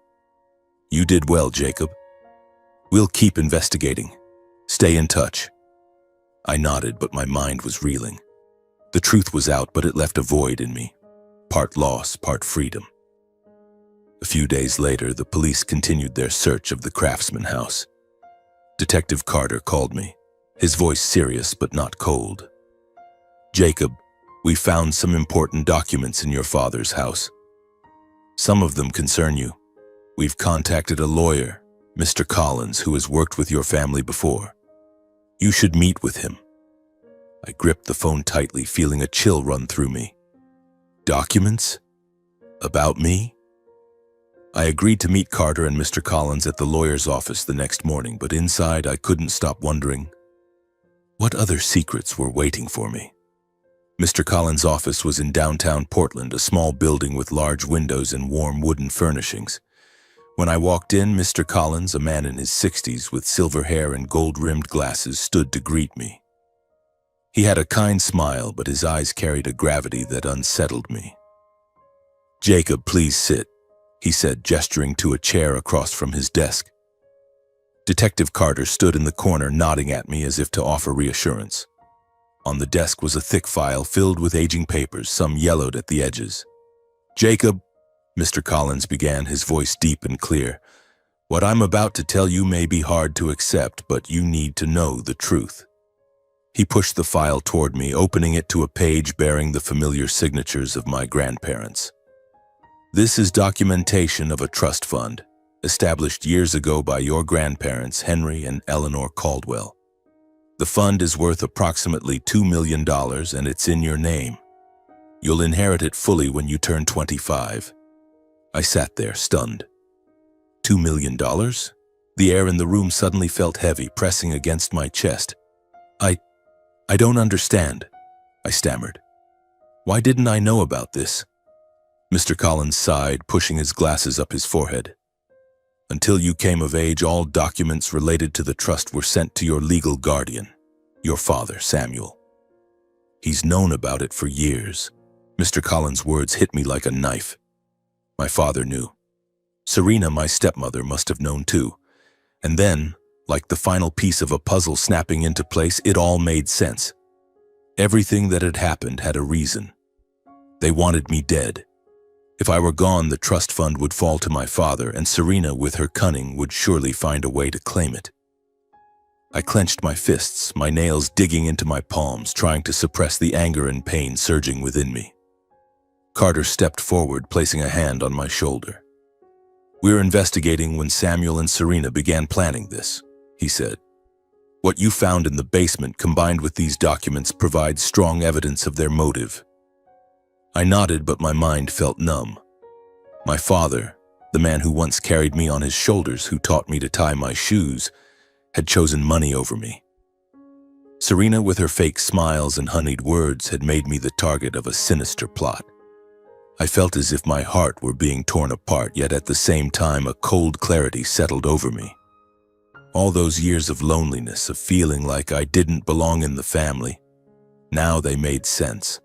[SPEAKER 1] "You did well, Jacob. We'll keep investigating. Stay in touch." I nodded, but my mind was reeling. The truth was out, but it left a void in me, part loss, part freedom. A few days later, the police continued their search of the Craftsman house. Detective Carter called me, his voice serious but not cold. "Jacob, we found some important documents in your father's house. Some of them concern you. We've contacted a lawyer, Mr. Collins, who has worked with your family before. You should meet with him." I gripped the phone tightly, feeling a chill run through me. Documents? About me? I agreed to meet Carter and Mr. Collins at the lawyer's office the next morning, but inside I couldn't stop wondering, what other secrets were waiting for me? Mr. Collins' office was in downtown Portland, a small building with large windows and warm wooden furnishings. When I walked in, Mr. Collins, a man in his 60s with silver hair and gold-rimmed glasses, stood to greet me. He had a kind smile, but his eyes carried a gravity that unsettled me. "Jacob, please sit," he said, gesturing to a chair across from his desk. Detective Carter stood in the corner, nodding at me as if to offer reassurance. On the desk was a thick file filled with aging papers, some yellowed at the edges. "Jacob," Mr. Collins began, his voice deep and clear, "what I'm about to tell you may be hard to accept, but you need to know the truth." He pushed the file toward me, opening it to a page bearing the familiar signatures of my grandparents. "This is documentation of a trust fund, established years ago by your grandparents, Henry and Eleanor Caldwell. The fund is worth approximately $2 million and it's in your name. You'll inherit it fully when you turn 25. I sat there, stunned. $2 million? The air in the room suddenly felt heavy, pressing against my chest. I don't understand, I stammered. Why didn't I know about this? Mr. Collins sighed, pushing his glasses up his forehead. Until you came of age, all documents related to the trust were sent to your legal guardian, your father, Samuel. He's known about it for years. Mr. Collins' words hit me like a knife. My father knew. Serena, my stepmother, must have known too. And then, like the final piece of a puzzle snapping into place, it all made sense. Everything that had happened had a reason. They wanted me dead. If I were gone, the trust fund would fall to my father, and Serena, with her cunning, would surely find a way to claim it. I clenched my fists, my nails digging into my palms, trying to suppress the anger and pain surging within me. Carter stepped forward, placing a hand on my shoulder. "We're investigating when Samuel and Serena began planning this," he said. "What you found in the basement, combined with these documents, provides strong evidence of their motive." I nodded, but my mind felt numb. My father, the man who once carried me on his shoulders, who taught me to tie my shoes, had chosen money over me. Serena, with her fake smiles and honeyed words, had made me the target of a sinister plot. I felt as if my heart were being torn apart, yet at the same time a cold clarity settled over me. All those years of loneliness, of feeling like I didn't belong in the family, now they made sense.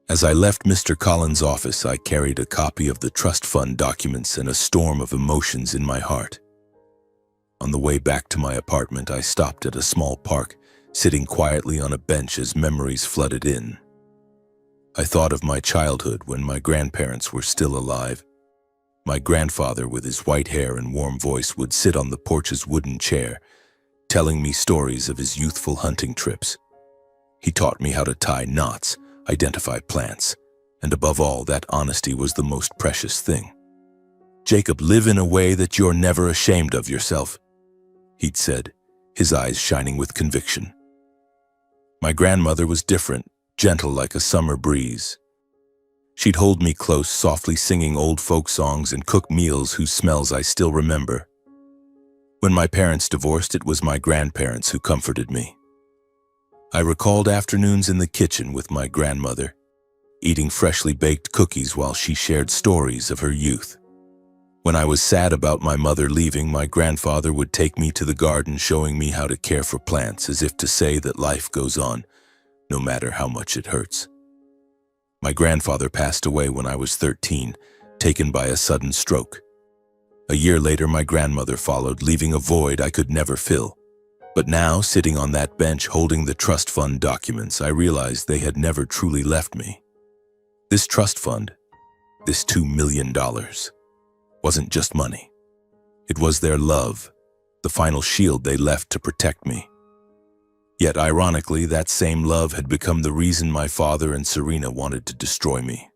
[SPEAKER 1] As I left Mr. Collins' office, I carried a copy of the trust fund documents and a storm of emotions in my heart. On the way back to my apartment, I stopped at a small park, sitting quietly on a bench as memories flooded in. I thought of my childhood when my grandparents were still alive. My grandfather, with his white hair and warm voice, would sit on the porch's wooden chair, telling me stories of his youthful hunting trips. He taught me how to tie knots, identify plants, and above all, that honesty was the most precious thing. "Jacob, live in a way that you're never ashamed of yourself," he'd said, his eyes shining with conviction. My grandmother was different, gentle like a summer breeze. She'd hold me close, softly singing old folk songs and cook meals whose smells I still remember. When my parents divorced, it was my grandparents who comforted me. I recalled afternoons in the kitchen with my grandmother, eating freshly baked cookies while she shared stories of her youth. When I was sad about my mother leaving, my grandfather would take me to the garden, showing me how to care for plants, as if to say that life goes on, no matter how much it hurts. My grandfather passed away when I was 13, taken by a sudden stroke. A year later, my grandmother followed, leaving a void I could never fill. But now, sitting on that bench holding the trust fund documents, I realized they had never truly left me. This trust fund, this $2 million, wasn't just money. It was their love, the final shield they left to protect me. Yet, ironically, that same love had become the reason my father and Serena wanted to destroy me.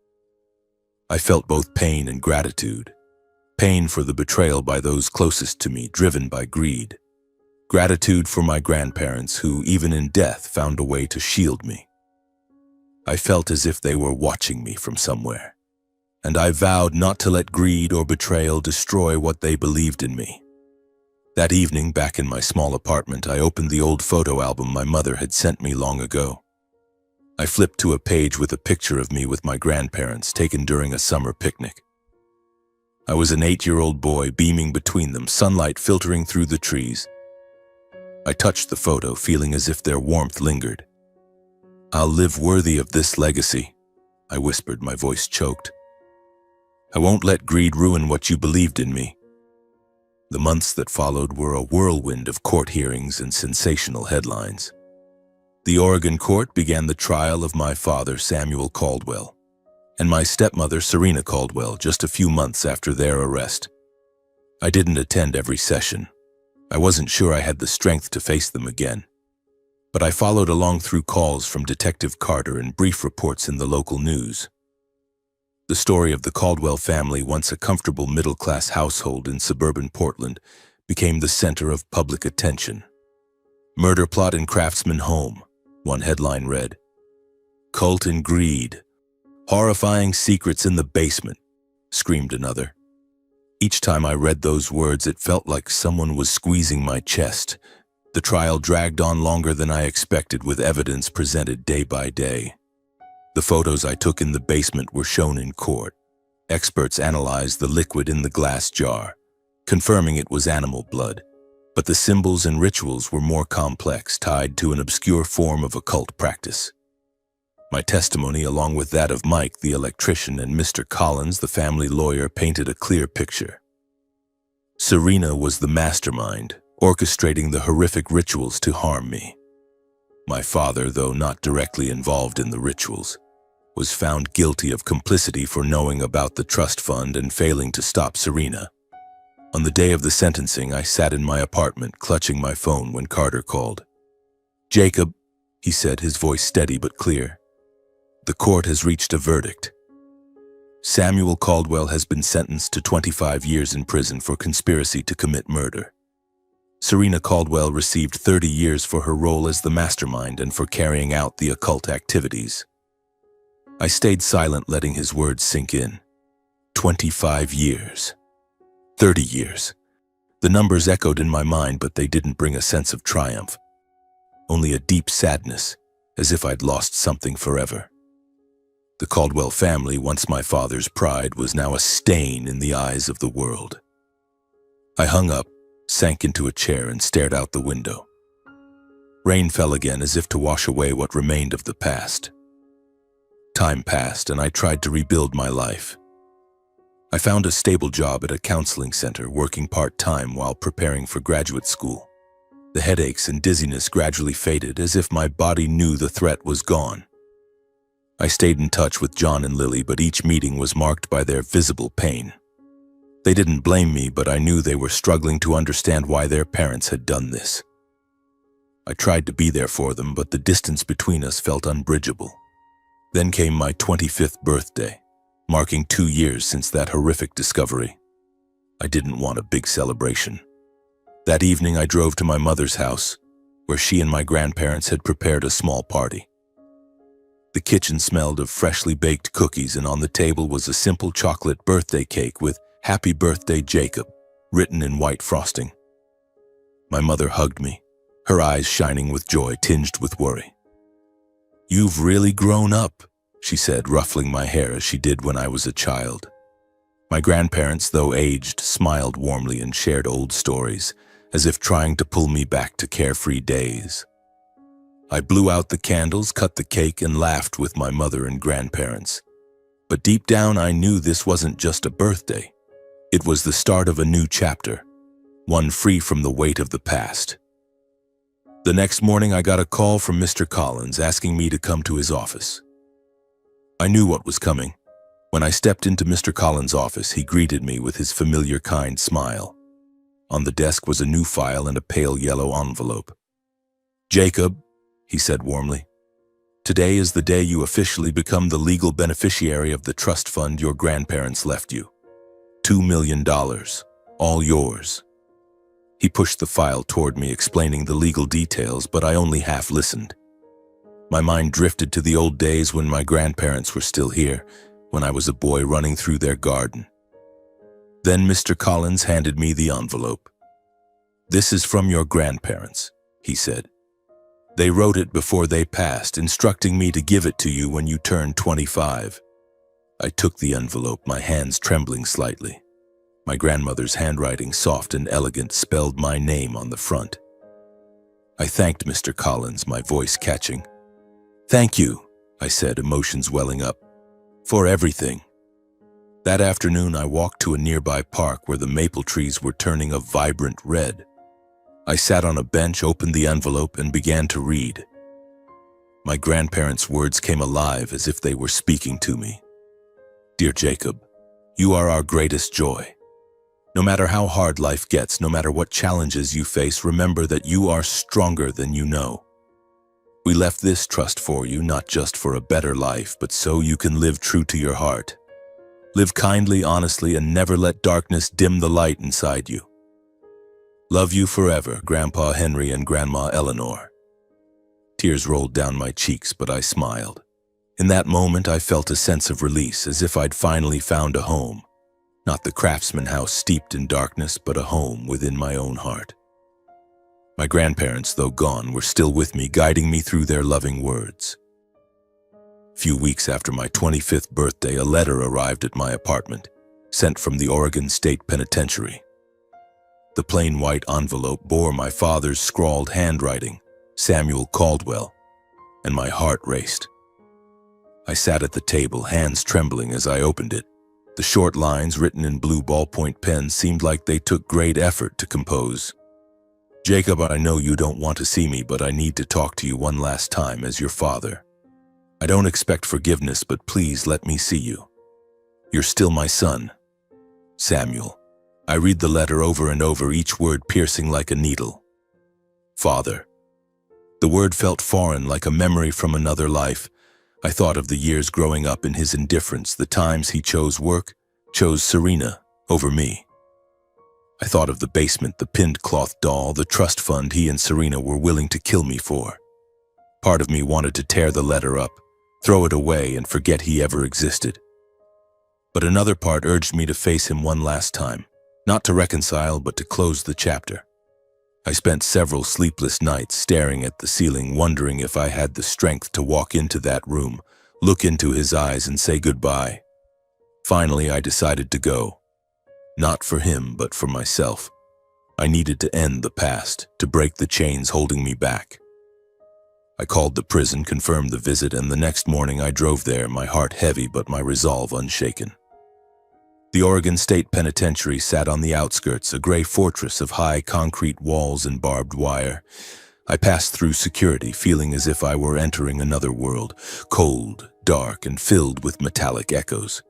[SPEAKER 1] I felt both pain and gratitude. Pain for the betrayal by those closest to me, driven by greed. Gratitude for my grandparents who, even in death, found a way to shield me. I felt as if they were watching me from somewhere, and I vowed not to let greed or betrayal destroy what they believed in me. That evening, back in my small apartment, I opened the old photo album my mother had sent me long ago. I flipped to a page with a picture of me with my grandparents taken during a summer picnic. I was an 8-year-old boy beaming between them, sunlight filtering through the trees. I touched the photo, feeling as if their warmth lingered. "I'll live worthy of this legacy," I whispered, my voice choked. "I won't let greed ruin what you believed in me." The months that followed were a whirlwind of court hearings and sensational headlines. The Oregon court began the trial of my father, Samuel Caldwell, and my stepmother, Serena Caldwell, just a few months after their arrest. I didn't attend every session. I wasn't sure I had the strength to face them again. But I followed along through calls from Detective Carter and brief reports in the local news. The story of the Caldwell family, once a comfortable middle-class household in suburban Portland, became the center of public attention. "Murder plot in Craftsman home," one headline read. "Cult and greed. Horrifying secrets in the basement," screamed another. Each time I read those words, it felt like someone was squeezing my chest. The trial dragged on longer than I expected, with evidence presented day by day. The photos I took in the basement were shown in court. Experts analyzed the liquid in the glass jar, confirming it was animal blood. But the symbols and rituals were more complex, tied to an obscure form of occult practice. My testimony, along with that of Mike, the electrician, and Mr. Collins, the family lawyer, painted a clear picture. Serena was the mastermind, orchestrating the horrific rituals to harm me. My father, though not directly involved in the rituals, was found guilty of complicity for knowing about the trust fund and failing to stop Serena. On the day of the sentencing, I sat in my apartment, clutching my phone when Carter called. "Jacob," he said, his voice steady but clear, "the court has reached a verdict. Samuel Caldwell has been sentenced to 25 years in prison for conspiracy to commit murder. Serena Caldwell received 30 years for her role as the mastermind and for carrying out the occult activities." I stayed silent, letting his words sink in. 25 years. 30 years. The numbers echoed in my mind, but they didn't bring a sense of triumph. Only a deep sadness, as if I'd lost something forever. The Caldwell family, once my father's pride, was now a stain in the eyes of the world. I hung up, sank into a chair, and stared out the window. Rain fell again, as if to wash away what remained of the past. Time passed, and I tried to rebuild my life. I found a stable job at a counseling center, working part-time while preparing for graduate school. The headaches and dizziness gradually faded, as if my body knew the threat was gone. I stayed in touch with John and Lily, but each meeting was marked by their visible pain. They didn't blame me, but I knew they were struggling to understand why their parents had done this. I tried to be there for them, but the distance between us felt unbridgeable. Then came my 25th birthday, marking 2 years since that horrific discovery. I didn't want a big celebration. That evening I drove to my mother's house, where she and my grandparents had prepared a small party. The kitchen smelled of freshly baked cookies, and on the table was a simple chocolate birthday cake with "Happy Birthday, Jacob" written in white frosting. My mother hugged me, her eyes shining with joy tinged with worry. "You've really grown up," she said, ruffling my hair as she did when I was a child. My grandparents, though aged, smiled warmly and shared old stories, as if trying to pull me back to carefree days. I blew out the candles, cut the cake, and laughed with my mother and grandparents. But deep down I knew this wasn't just a birthday. It was the start of a new chapter, one free from the weight of the past. The next morning I got a call from Mr. Collins asking me to come to his office. I knew what was coming. When I stepped into Mr. Collins' office, he greeted me with his familiar kind smile. On the desk was a new file and a pale yellow envelope. "Jacob," he said warmly, "today is the day you officially become the legal beneficiary of the trust fund your grandparents left you. $2 million, all yours." He pushed the file toward me, explaining the legal details, but I only half listened. My mind drifted to the old days when my grandparents were still here, when I was a boy running through their garden. Then Mr. Collins handed me the envelope. "This is from your grandparents," he said. "They wrote it before they passed, instructing me to give it to you when you turn 25. I took the envelope, my hands trembling slightly. My grandmother's handwriting, soft and elegant, spelled my name on the front. I thanked Mr. Collins, my voice catching. "Thank you," I said, emotions welling up, "for everything." That afternoon I walked to a nearby park where the maple trees were turning a vibrant red. I sat on a bench, opened the envelope, and began to read. My grandparents' words came alive as if they were speaking to me. "Dear Jacob, you are our greatest joy. No matter how hard life gets, no matter what challenges you face, remember that you are stronger than you know. We left this trust for you, not just for a better life, but so you can live true to your heart. Live kindly, honestly, and never let darkness dim the light inside you. Love you forever, Grandpa Henry and Grandma Eleanor." Tears rolled down my cheeks, but I smiled. In that moment, I felt a sense of release, as if I'd finally found a home. Not the craftsman house steeped in darkness, but a home within my own heart. My grandparents, though gone, were still with me, guiding me through their loving words. A few weeks after my 25th birthday, a letter arrived at my apartment, sent from the Oregon State Penitentiary. The plain white envelope bore my father's scrawled handwriting, Samuel Caldwell, and my heart raced. I sat at the table, hands trembling as I opened it. The short lines, written in blue ballpoint pens, seemed like they took great effort to compose. "Jacob, I know you don't want to see me, but I need to talk to you one last time as your father. I don't expect forgiveness, but please let me see you. You're still my son. Samuel." I read the letter over and over, each word piercing like a needle. "Father." The word felt foreign, like a memory from another life. I thought of the years growing up in his indifference, the times he chose work, chose Serena over me. I thought of the basement, the pinned cloth doll, the trust fund he and Serena were willing to kill me for. Part of me wanted to tear the letter up, throw it away, and forget he ever existed. But another part urged me to face him one last time, not to reconcile, but to close the chapter. I spent several sleepless nights staring at the ceiling, wondering if I had the strength to walk into that room, look into his eyes, and say goodbye. Finally, I decided to go. Not for him, but for myself. I needed to end the past, to break the chains holding me back. I called the prison, confirmed the visit, and the next morning I drove there, my heart heavy but my resolve unshaken. The Oregon State Penitentiary sat on the outskirts, a gray fortress of high concrete walls and barbed wire. I passed through security, feeling as if I were entering another world, cold, dark and filled with metallic echoes.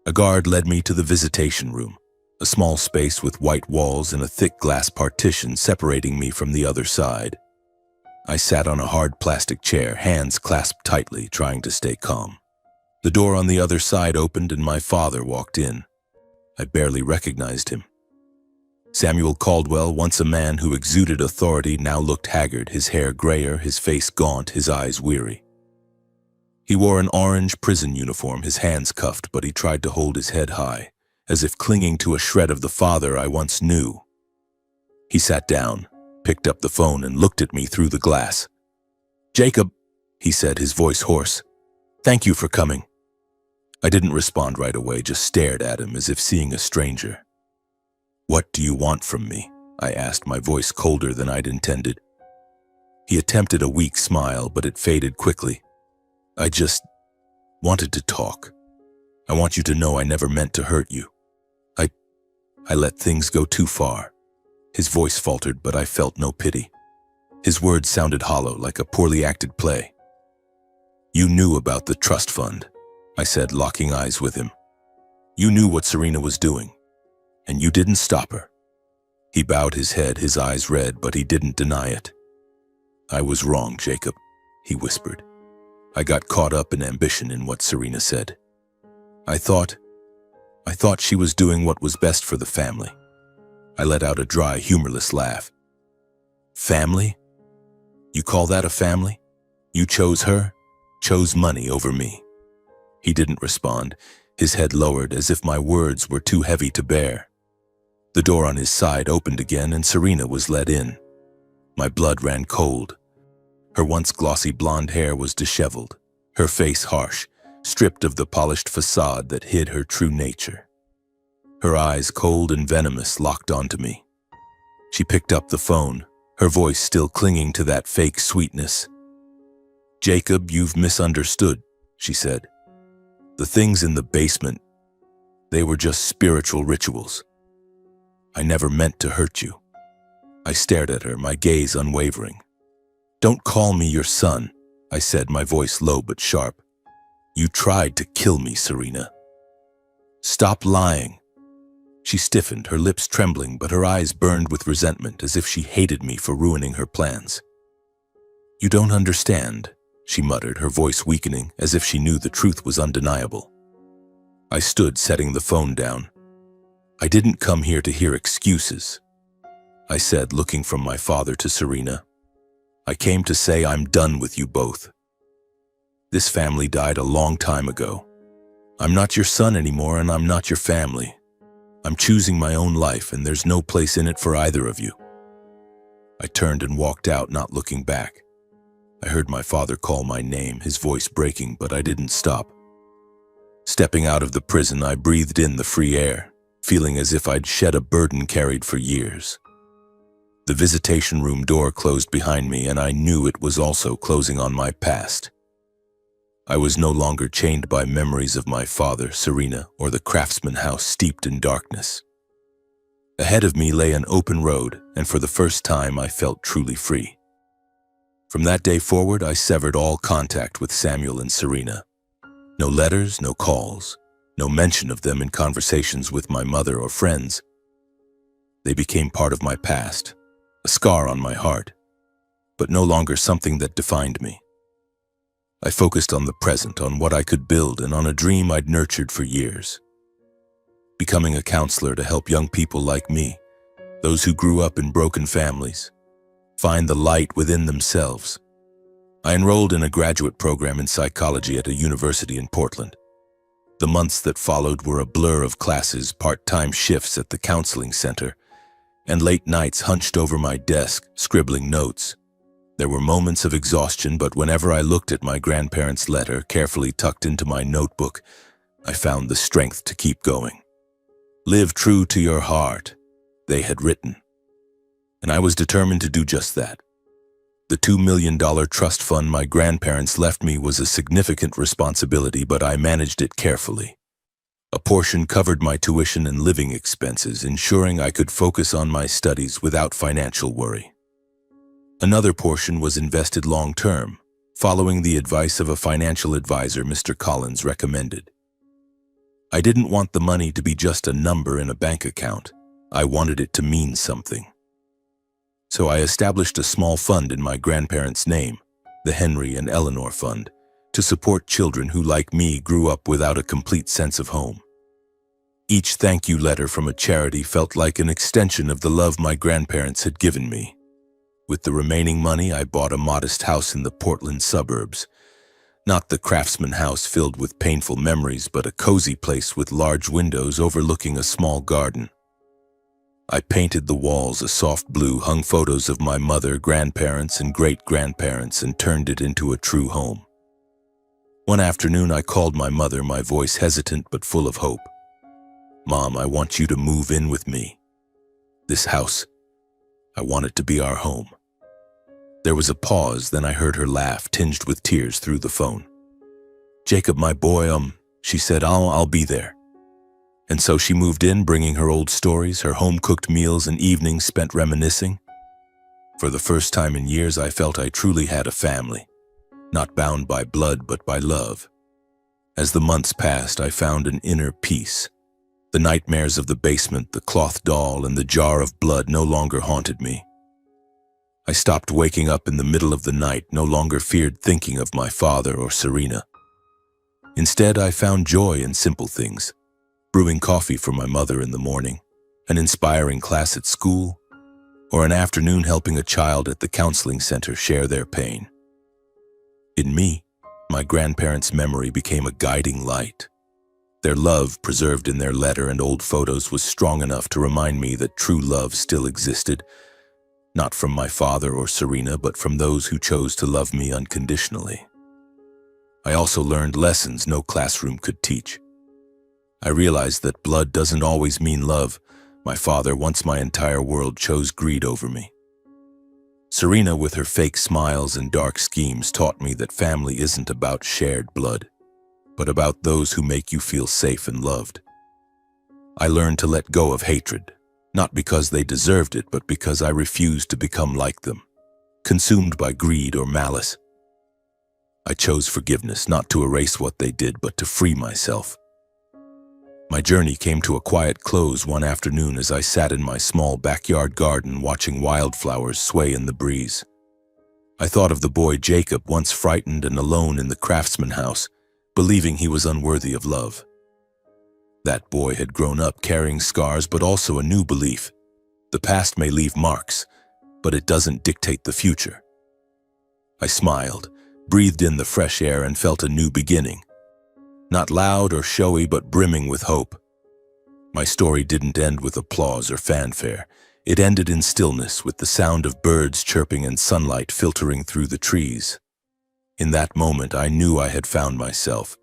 [SPEAKER 1] A guard led me to the visitation room, a small space with white walls and a thick glass partition separating me from the other side. I sat on a hard plastic chair, hands clasped tightly, trying to stay calm. The door on the other side opened and my father walked in. I barely recognized him. Samuel Caldwell, once a man who exuded authority, now looked haggard, his hair grayer, his face gaunt, his eyes weary. He wore an orange prison uniform, his hands cuffed, but he tried to hold his head high, as if clinging to a shred of the father I once knew. He sat down, picked up the phone, and looked at me through the glass. "Jacob," he said, his voice hoarse, "thank you for coming." I didn't respond right away, just stared at him as if seeing a stranger. "What do you want from me?" I asked, my voice colder than I'd intended. He attempted a weak smile, but it faded quickly. "I just wanted to talk. I want you to know I never meant to hurt you. I let things go too far." His voice faltered, but I felt no pity. His words sounded hollow, like a poorly acted play. "You knew about the trust fund," I said, locking eyes with him. "You knew what Serena was doing, and you didn't stop her." He bowed his head, his eyes red, but he didn't deny it. "I was wrong, Jacob," he whispered. "I got caught up in ambition in what Serena said. I thought she was doing what was best for the family." I let out a dry, humorless laugh. "Family? You call that a family? You chose her, chose money over me." He didn't respond, his head lowered as if my words were too heavy to bear. The door on his side opened again and Serena was let in. My blood ran cold. Her once glossy blonde hair was disheveled, her face harsh, stripped of the polished facade that hid her true nature. Her eyes, cold and venomous, locked onto me. She picked up the phone, her voice still clinging to that fake sweetness. "Jacob, you've misunderstood," she said. "The things in the basement, they were just spiritual rituals. I never meant to hurt you." I stared at her, my gaze unwavering. "Don't call me your son," I said, my voice low but sharp. "You tried to kill me, Serena. Stop lying." She stiffened, her lips trembling, but her eyes burned with resentment, as if she hated me for ruining her plans. "You don't understand," she muttered, her voice weakening, as if she knew the truth was undeniable. I stood, setting the phone down. "I didn't come here to hear excuses," I said, looking from my father to Serena. "I came to say I'm done with you both. This family died a long time ago. I'm not your son anymore, and I'm not your family. I'm choosing my own life, and there's no place in it for either of you." I turned and walked out, not looking back. I heard my father call my name, his voice breaking, but I didn't stop. Stepping out of the prison, I breathed in the free air, feeling as if I'd shed a burden carried for years. The visitation room door closed behind me, and I knew it was also closing on my past. I was no longer chained by memories of my father, Serena, or the craftsman house steeped in darkness. Ahead of me lay an open road, and for the first time I felt truly free. From that day forward, I severed all contact with Samuel and Serena. No letters, no calls, no mention of them in conversations with my mother or friends. They became part of my past, a scar on my heart, but no longer something that defined me. I focused on the present, on what I could build, and on a dream I'd nurtured for years. Becoming a counselor to help young people like me, those who grew up in broken families, find the light within themselves. I enrolled in a graduate program in psychology at a university in Portland. The months that followed were a blur of classes, part-time shifts at the counseling center, and late nights hunched over my desk, scribbling notes. There were moments of exhaustion, but whenever I looked at my grandparents' letter carefully tucked into my notebook, I found the strength to keep going. "Live true to your heart," they had written. And I was determined to do just that. The $2 million trust fund my grandparents left me was a significant responsibility, but I managed it carefully. A portion covered my tuition and living expenses, ensuring I could focus on my studies without financial worry. Another portion was invested long-term, following the advice of a financial advisor Mr. Collins recommended. I didn't want the money to be just a number in a bank account. I wanted it to mean something. So I established a small fund in my grandparents' name, the Henry and Eleanor Fund, to support children who, like me, grew up without a complete sense of home. Each thank you letter from a charity felt like an extension of the love my grandparents had given me. With the remaining money, I bought a modest house in the Portland suburbs. Not the craftsman house filled with painful memories, but a cozy place with large windows overlooking a small garden. I painted the walls a soft blue, hung photos of my mother, grandparents, and great-grandparents, and turned it into a true home. One afternoon, I called my mother, my voice hesitant but full of hope. "Mom, I want you to move in with me. This house, I want it to be our home." There was a pause, then I heard her laugh, tinged with tears, through the phone. "Jacob, my boy, she said, I'll be there." And so she moved in, bringing her old stories, her home-cooked meals, and evenings spent reminiscing. For the first time in years, I felt I truly had a family, not bound by blood but by love. As the months passed, I found an inner peace. The nightmares of the basement, the cloth doll, and the jar of blood no longer haunted me. I stopped waking up in the middle of the night, no longer feared thinking of my father or Serena. Instead, I found joy in simple things: brewing coffee for my mother in the morning, an inspiring class at school, or an afternoon helping a child at the counseling center share their pain. In me, my grandparents' memory became a guiding light. Their love, preserved in their letter and old photos, was strong enough to remind me that true love still existed, not from my father or Serena, but from those who chose to love me unconditionally. I also learned lessons no classroom could teach. I realized that blood doesn't always mean love. My father, once my entire world, chose greed over me. Serena, with her fake smiles and dark schemes, taught me that family isn't about shared blood, but about those who make you feel safe and loved. I learned to let go of hatred, not because they deserved it, but because I refused to become like them, consumed by greed or malice. I chose forgiveness, not to erase what they did, but to free myself. My journey came to a quiet close one afternoon as I sat in my small backyard garden watching wildflowers sway in the breeze. I thought of the boy Jacob, once frightened and alone in the craftsman house, believing he was unworthy of love. That boy had grown up carrying scars, but also a new belief: the past may leave marks, but it doesn't dictate the future. I smiled, breathed in the fresh air, and felt a new beginning. Not loud or showy, but brimming with hope. My story didn't end with applause or fanfare. It ended in stillness, with the sound of birds chirping and sunlight filtering through the trees. In that moment, I knew I had found myself.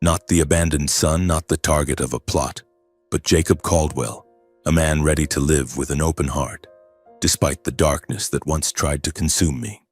[SPEAKER 1] Not the abandoned son, not the target of a plot, but Jacob Caldwell, a man ready to live with an open heart, despite the darkness that once tried to consume me.